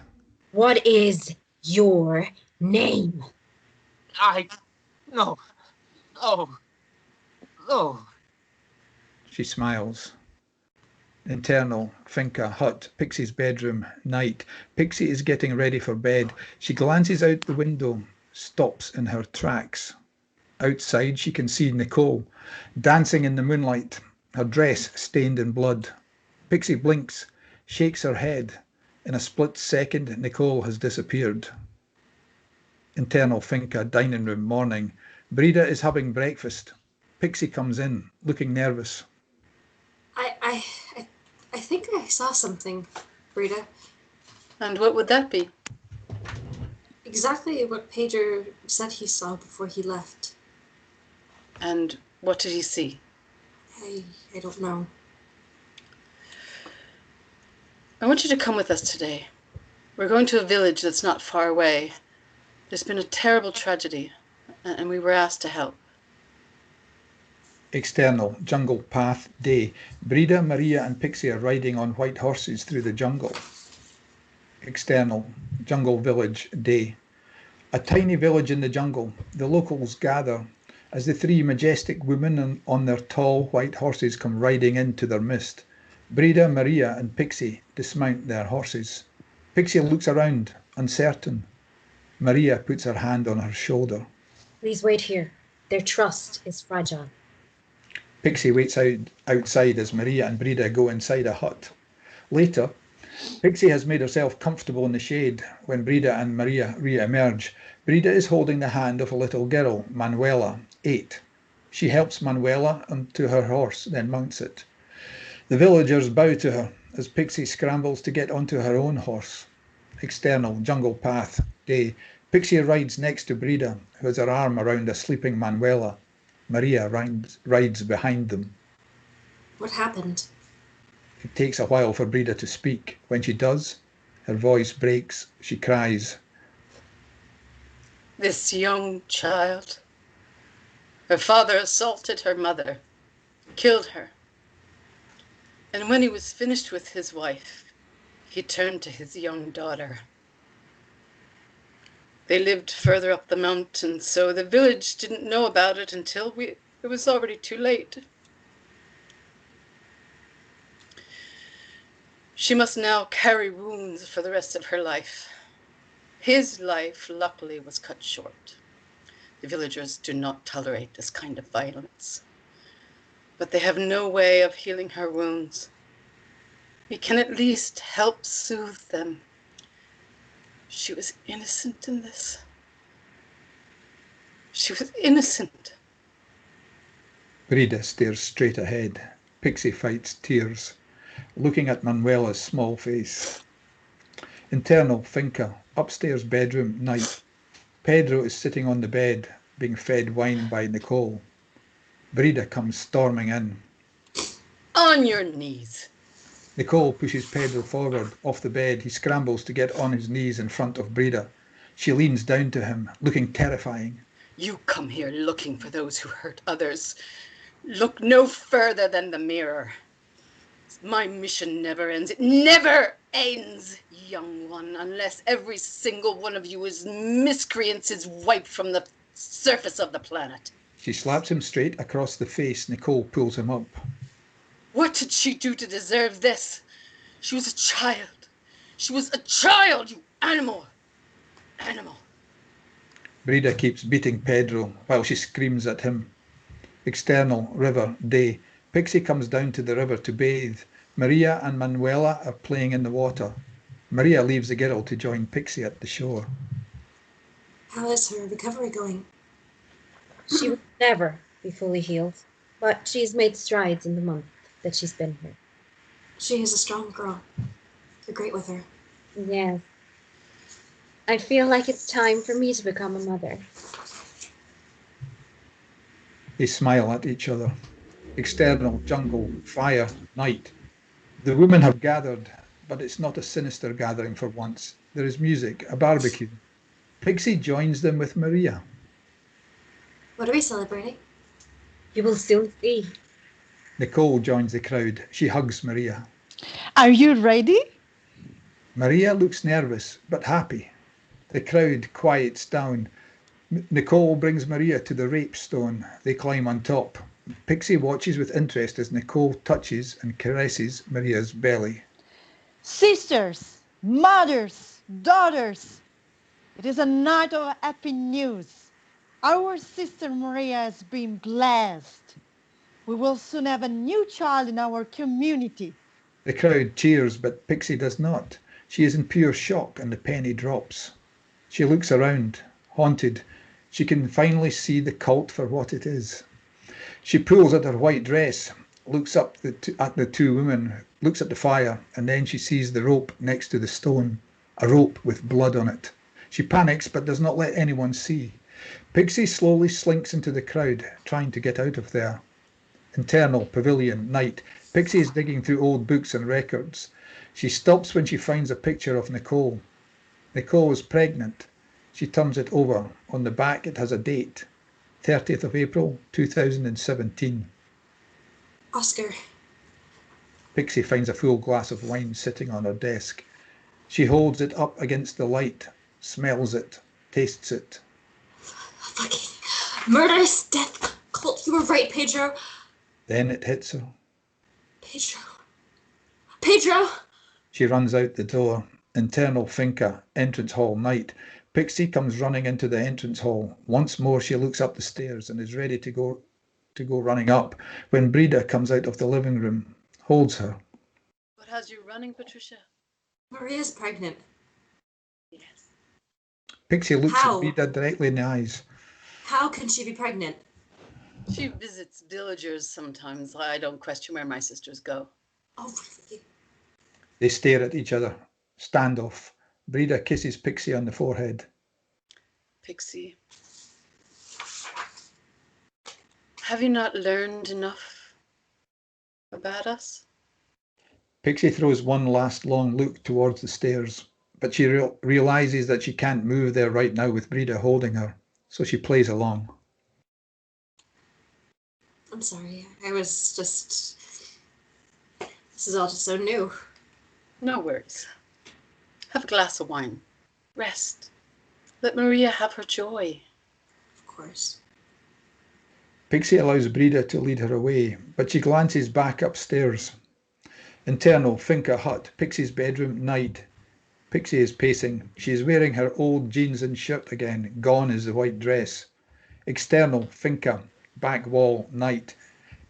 What is your name? No. No. She smiles. Internal Finca hut. Pixie's bedroom night. Pixie is getting ready for bed. She glances out the window, stops in her tracks. Outside she can see Nicole dancing in the moonlight, her dress stained in blood. Pixie blinks, shakes her head. In a split second, Nicole has disappeared. Internal Finca dining room morning. Brida is having breakfast. Pixie comes in, looking nervous. I think I saw something, Rita. And what would that be? Exactly what Pedro said he saw before he left. And what did he see? I don't know. I want you to come with us today. We're going to a village that's not far away. There's been a terrible tragedy, and we were asked to help. External jungle path day. Brida, Maria and Pixie are riding on white horses through the jungle. External jungle village day. A tiny village in the jungle. The locals gather as the three majestic women on their tall white horses come riding into their midst. Brida, Maria and Pixie dismount their horses. Pixie looks around, uncertain. Maria puts her hand on her shoulder. Please wait here. Their trust is fragile. Pixie waits outside as Maria and Brida go inside a hut. Later, Pixie has made herself comfortable in the shade when Brida and Maria re-emerge. Brida is holding the hand of a little girl, Manuela, 8. She helps Manuela onto her horse, then mounts it. The villagers bow to her as Pixie scrambles to get onto her own horse. External jungle path day. Pixie rides next to Brida, who has her arm around a sleeping Manuela. Maria rides behind them. What happened? It takes a while for Brida to speak. When she does, her voice breaks. She cries. This young child. Her father assaulted her mother, killed her. And when he was finished with his wife, he turned to his young daughter. They lived further up the mountain, so the village didn't know about it until it was already too late. She must now carry wounds for the rest of her life. His life, luckily, was cut short. The villagers do not tolerate this kind of violence. But they have no way of healing her wounds. We can at least help soothe them. She was innocent in this. She was innocent. Brida stares straight ahead. Pixie fights tears, looking at Manuela's small face. Internal Finca, upstairs bedroom night. Pedro is sitting on the bed, being fed wine by Nicole. Brida comes storming in. On your knees. Nicole pushes Pedro forward off the bed. He scrambles to get on his knees in front of Brida. She leans down to him, looking terrifying. You come here looking for those who hurt others. Look no further than the mirror. My mission never ends. It never ends, young one, unless every single one of you is miscreants is wiped from the surface of the planet. She slaps him straight across the face. Nicole pulls him up. What did she do to deserve this? She was a child. She was a child, you animal. Animal. Brida keeps beating Pedro while she screams at him. External, river, day. Pixie comes down to the river to bathe. Maria and Manuela are playing in the water. Maria leaves the girl to join Pixie at the shore. How is her recovery going? She will never be fully healed, but she's made strides in the month that she's been here. She is a strong girl. You're great with her. Yes. I feel like it's time for me to become a mother. They smile at each other. External, jungle, fire, night. The women have gathered, but it's not a sinister gathering for once. There is music, a barbecue. Pixie joins them with Maria. What are we celebrating? You will soon see. Nicole joins the crowd. She hugs Maria. Are you ready? Maria looks nervous, but happy. The crowd quiets down. Nicole brings Maria to the rape stone. They climb on top. Pixie watches with interest as Nicole touches and caresses Maria's belly. Sisters, mothers, daughters, it is a night of happy news. Our sister Maria has been blessed. We will soon have a new child in our community. The crowd cheers, but Pixie does not. She is in pure shock and the penny drops. She looks around, haunted. She can finally see the cult for what it is. She pulls at her white dress, looks up at the two women, looks at the fire, and then she sees the rope next to the stone, a rope with blood on it. She panics but does not let anyone see. Pixie slowly slinks into the crowd, trying to get out of there. Internal, pavilion, night. Pixie is digging through old books and records. She stops when she finds a picture of Nicole. Nicole is pregnant. She turns it over. On the back it has a date, 30th of April, 2017. Oscar. Pixie finds a full glass of wine sitting on her desk. She holds it up against the light, smells it, tastes it. Fucking murderous death cult. You were right, Pedro. Then it hits her. Pedro. Pedro! She runs out the door. Internal Finca, entrance hall, night. Pixie comes running into the entrance hall. Once more she looks up the stairs and is ready to go running up when Brida comes out of the living room, holds her. What has you running, Patricia? Maria's pregnant. Yes. Pixie looks How? at Brida directly in the eyes. How can she be pregnant? She visits villagers sometimes. I don't question where my sisters go. Oh, really? They stare at each other. Standoff. Brida kisses Pixie on the forehead. Pixie, have you not learned enough about us? Pixie throws one last long look towards the stairs, but she realizes that she can't move there right now with Brida holding her, so she plays along. I'm sorry. I was just... This is all just so new. No worries. Have a glass of wine. Rest. Let Maria have her joy. Of course. Pixie allows Brida to lead her away, but she glances back upstairs. Internal, Finca hut, Pixie's bedroom, night. Pixie is pacing. She is wearing her old jeans and shirt again. Gone is the white dress. External, Finca, back wall, night.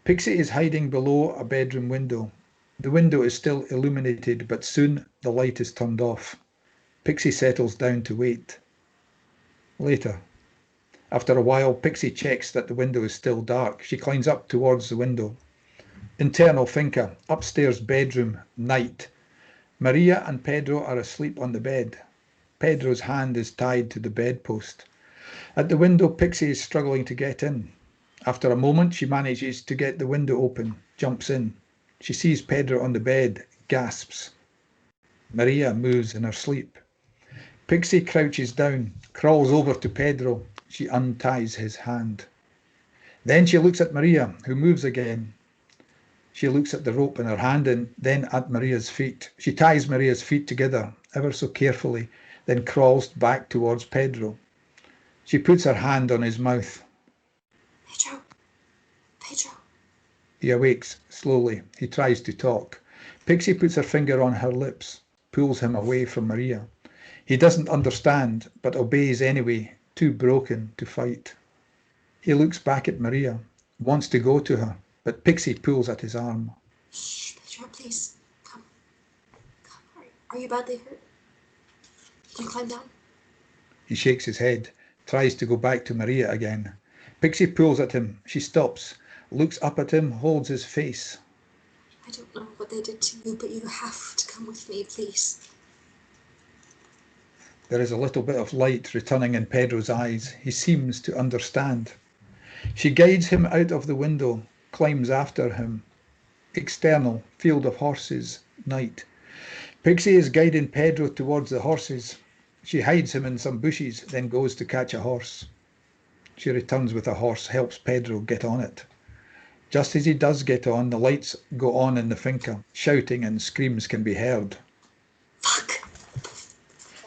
Pixie is hiding below a bedroom window. The window is still illuminated, but soon the light is turned off. Pixie settles down to wait. Later. After a while, Pixie checks that the window is still dark. She climbs up towards the window. Internal Finca, upstairs bedroom, night. Maria and Pedro are asleep on the bed. Pedro's hand is tied to the bedpost. At the window, Pixie is struggling to get in. After a moment, she manages to get the window open, jumps in. She sees Pedro on the bed, gasps. Maria moves in her sleep. Pixie crouches down, crawls over to Pedro. She unties his hand. Then she looks at Maria, who moves again. She looks at the rope in her hand and then at Maria's feet. She ties Maria's feet together, ever so carefully, then crawls back towards Pedro. She puts her hand on his mouth. Pedro. Pedro. He awakes slowly. He tries to talk. Pixie puts her finger on her lips, pulls him away from Maria. He doesn't understand, but obeys anyway. too broken to fight. He looks back at Maria, wants to go to her, but Pixie pulls at his arm. Shh, Pedro, please. Come. Are you badly hurt? Can you climb down? He shakes his head, tries to go back to Maria again. Pixie pulls at him. She stops, looks up at him, holds his face. I don't know what they did to you, but you have to come with me, please. There is a little bit of light returning in Pedro's eyes. He seems to understand. She guides him out of the window, climbs after him. External, field of horses, night. Pixie is guiding Pedro towards the horses. She hides him in some bushes, then goes to catch a horse. She returns with a horse, helps Pedro get on it. Just as he does get on, the lights go on in the finca. Shouting and screams can be heard. Fuck!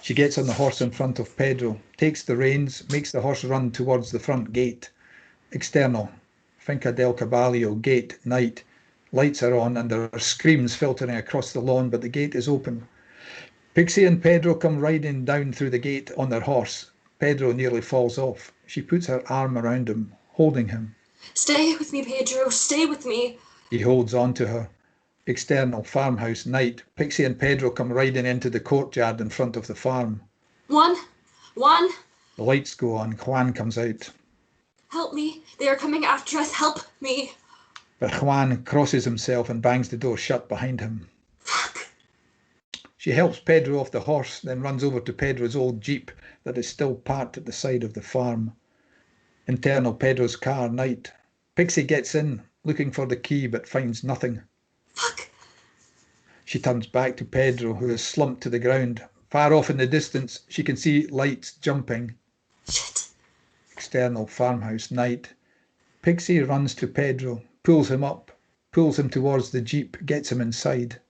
She gets on the horse in front of Pedro, takes the reins, makes the horse run towards the front gate. External, Finca del Caballo, gate, night. Lights are on and there are screams filtering across the lawn, but the gate is open. Pixie and Pedro come riding down through the gate on their horse. Pedro nearly falls off. She puts her arm around him, holding him. Stay with me, Pedro. Stay with me. He holds on to her. External, farmhouse, night. Pixie and Pedro come riding into the courtyard in front of the farm. Juan! The lights go on. Juan comes out. Help me. They are coming after us. Help me. But Juan crosses himself and bangs the door shut behind him. Fuck. She helps Pedro off the horse, then runs over to Pedro's old Jeep that is still parked at the side of the farm. Internal, Pedro's car, night. Pixie gets in, looking for the key, but finds nothing. Fuck. She turns back to Pedro, who is slumped to the ground. Far off in the distance, she can see lights jumping. Shit. External, farmhouse, night. Pixie runs to Pedro, pulls him up, pulls him towards the Jeep, gets him inside.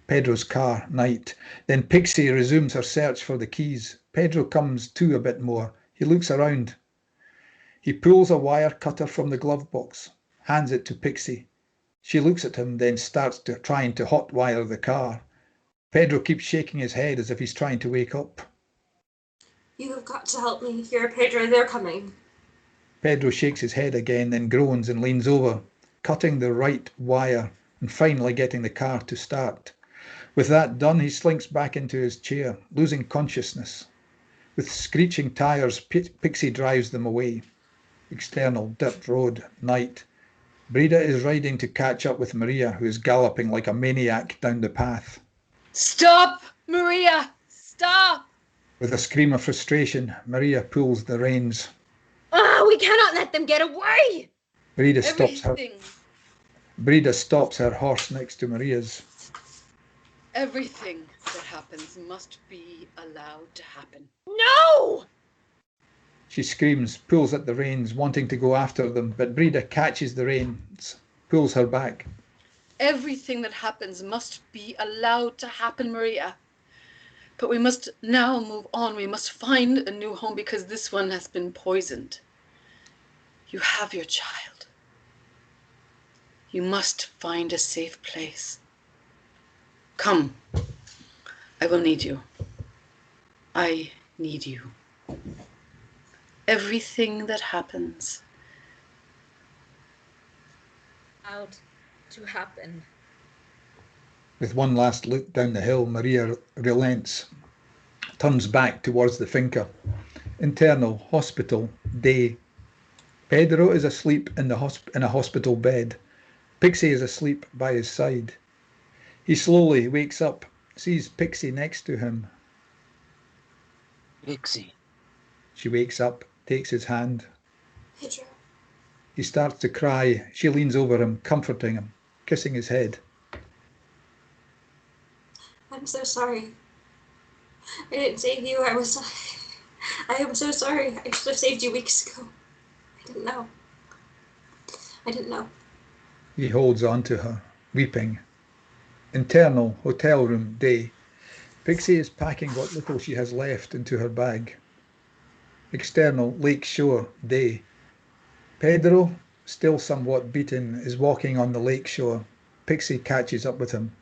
Pedro's car, night. Then Pixie resumes her search for the keys. Pedro comes to a bit more. He looks around. He pulls a wire cutter from the glove box, hands it to Pixie. She looks at him, then starts trying to hotwire the car. Pedro keeps shaking his head as if he's trying to wake up. You have got to help me. Here, Pedro, they're coming. Pedro shakes his head again, then groans and leans over, cutting the right wire and finally getting the car to start. With that done, he slinks back into his chair, losing consciousness. With screeching tires, Pixie drives them away. External, dirt road, night. Brida is riding to catch up with Maria, who is galloping like a maniac down the path. Stop, Maria! Stop! With a scream of frustration, Maria pulls the reins. We cannot let them get away! Brida Everything. stops her horse next to Maria's. Everything that happens must be allowed to happen. No! She screams, pulls at the reins, wanting to go after them, but Brida catches the reins, pulls her back. Everything that happens must be allowed to happen, Maria. But we must now move on. We must find a new home because this one has been poisoned. You have your child. You must find a safe place. Come. I will need you. I need you. Everything that happens. Out to happen. With one last look down the hill, Maria relents, turns back towards the finca. Internal, hospital, day. Pedro is asleep in a hospital bed. Pixie is asleep by his side. He slowly wakes up, sees Pixie next to him. Pixie. She wakes up, takes his hand. Pedro. He starts to cry. She leans over him, comforting him, kissing his head. I'm so sorry. I didn't save you. I am so sorry. I should have saved you weeks ago. I didn't know. He holds on to her, weeping. Internal, hotel room, day. Pixie is packing what little she has left into her bag. External, lake shore, day. Pedro, still somewhat beaten, is walking on the lake shore. Pixie catches up with him.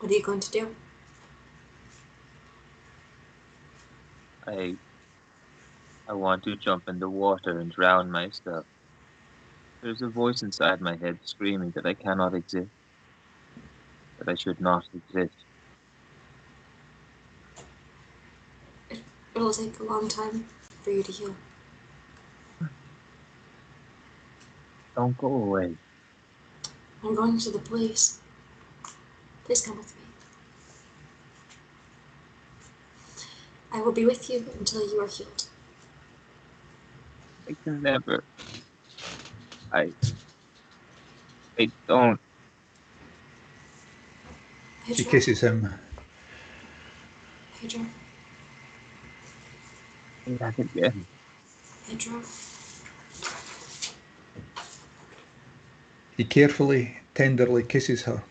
What are you going to do? I want to jump in the water and drown myself. There's a voice inside my head screaming that I cannot exist, that I should not exist. It'll take a long time for you to heal. Don't go away. I'm going to the police. Please come with me. I will be with you until you are healed. I can never. I don't. She Pedro, kisses him. Pedro, Say that again. Pedro. He carefully, tenderly kisses her.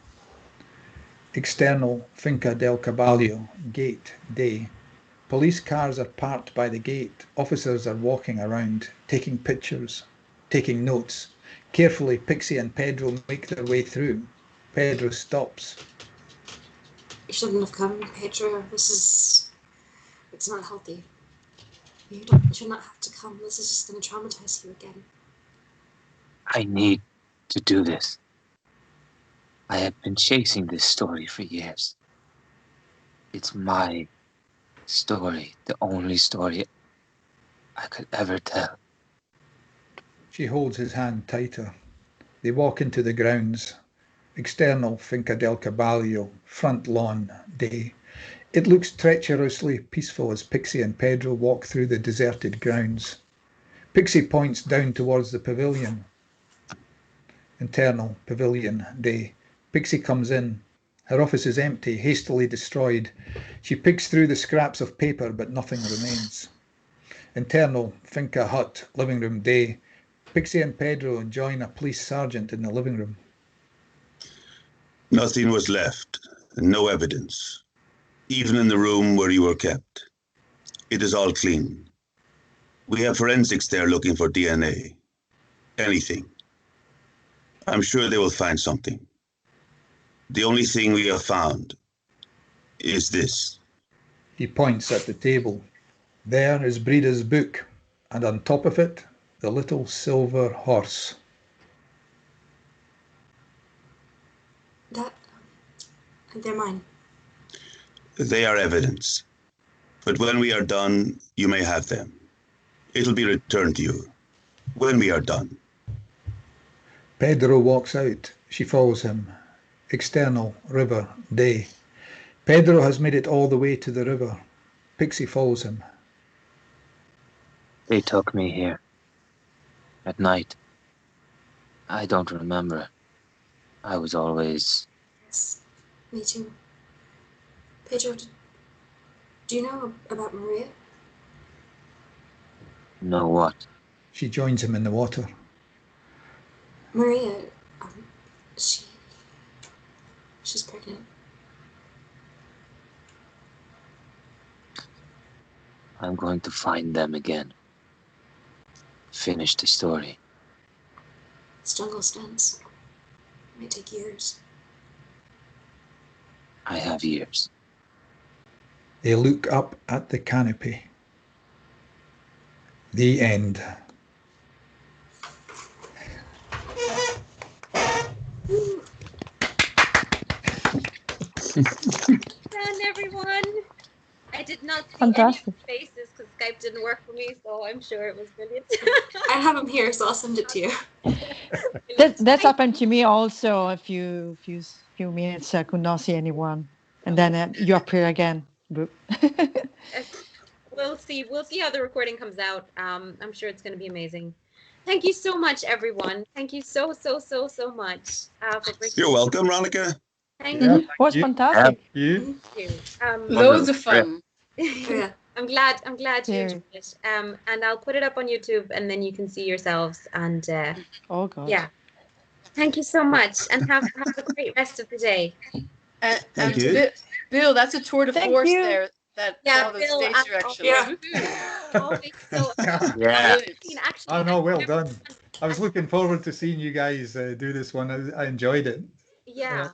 External Finca del Caballo, gate, day. Police cars are parked by the gate. Officers are walking around, taking pictures, taking notes. Carefully, Pixie and Pedro make their way through. Pedro stops. You shouldn't have come, Pedro. It's not healthy. You should not have to come. This is just going to traumatize you again. I need to do this. I have been chasing this story for years. It's my story, the only story I could ever tell. She holds his hand tighter. They walk into the grounds. External Finca del Caballo, front lawn, day. It looks treacherously peaceful as Pixie and Pedro walk through the deserted grounds. Pixie points down towards the pavilion. Internal pavilion, day. Pixie comes in. Her office is empty, hastily destroyed. She picks through the scraps of paper, but nothing remains. Internal Finca hut, living room, day. Pixie and Pedro join a police sergeant in the living room. Nothing was left, no evidence, even in the room where you were kept. It is all clean. We have forensics there looking for DNA. Anything. I'm sure they will find something. The only thing we have found is this. He points at the table. There is Brida's book, and on top of it, the little silver horse. They're mine. They are evidence. But when we are done, you may have them. It'll be returned to you. When we are done. Pedro walks out. She follows him. External, river, day. Pedro has made it all the way to the river. Pixie follows him. They took me here. At night. I don't remember. I was always... Yes, me too. Pedro, do you know about Maria? Know what? She joins him in the water. Maria, she's pregnant. I'm going to find them again. Finish the story. It's jungle stunts. It might take years. I have years. They look up at the canopy. The end. Done, everyone. I did not see Fantastic. any faces because Skype didn't work for me, so I'm sure it was brilliant. I have them here, so I'll send it to you. That's happened to me also a few minutes. I could not see anyone, and then you appear again. Boop. We'll see how the recording comes out. I'm sure it's going to be amazing. Thank you so much, everyone. Thank you so much for bringing. You're welcome, Ronika. Thank Yeah. you. Was fantastic. You? Thank you. Loads of fun. Yeah. I'm glad you Yeah. enjoyed it. And I'll put it up on YouTube, and then you can see yourselves. And Oh God. yeah, thank you so much, and have a great rest of the day. And Thank you. Bill, that's a tour de Thank force you. there. That Yeah, all the Bill, stage and- direction. Yeah. Always so. Yeah. Actually, Oh no, well I've done. never- I was looking forward to seeing you guys do this one. I enjoyed it. Yeah.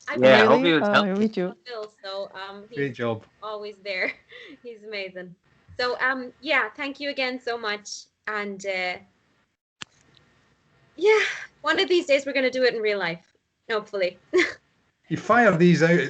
I've Yeah, I never hope Really? it was helpful. Me too. Bill, so Great he's job. always there. He's amazing. So yeah, thank you again so much. And yeah, one of these days we're gonna do it in real life, hopefully. You fire these out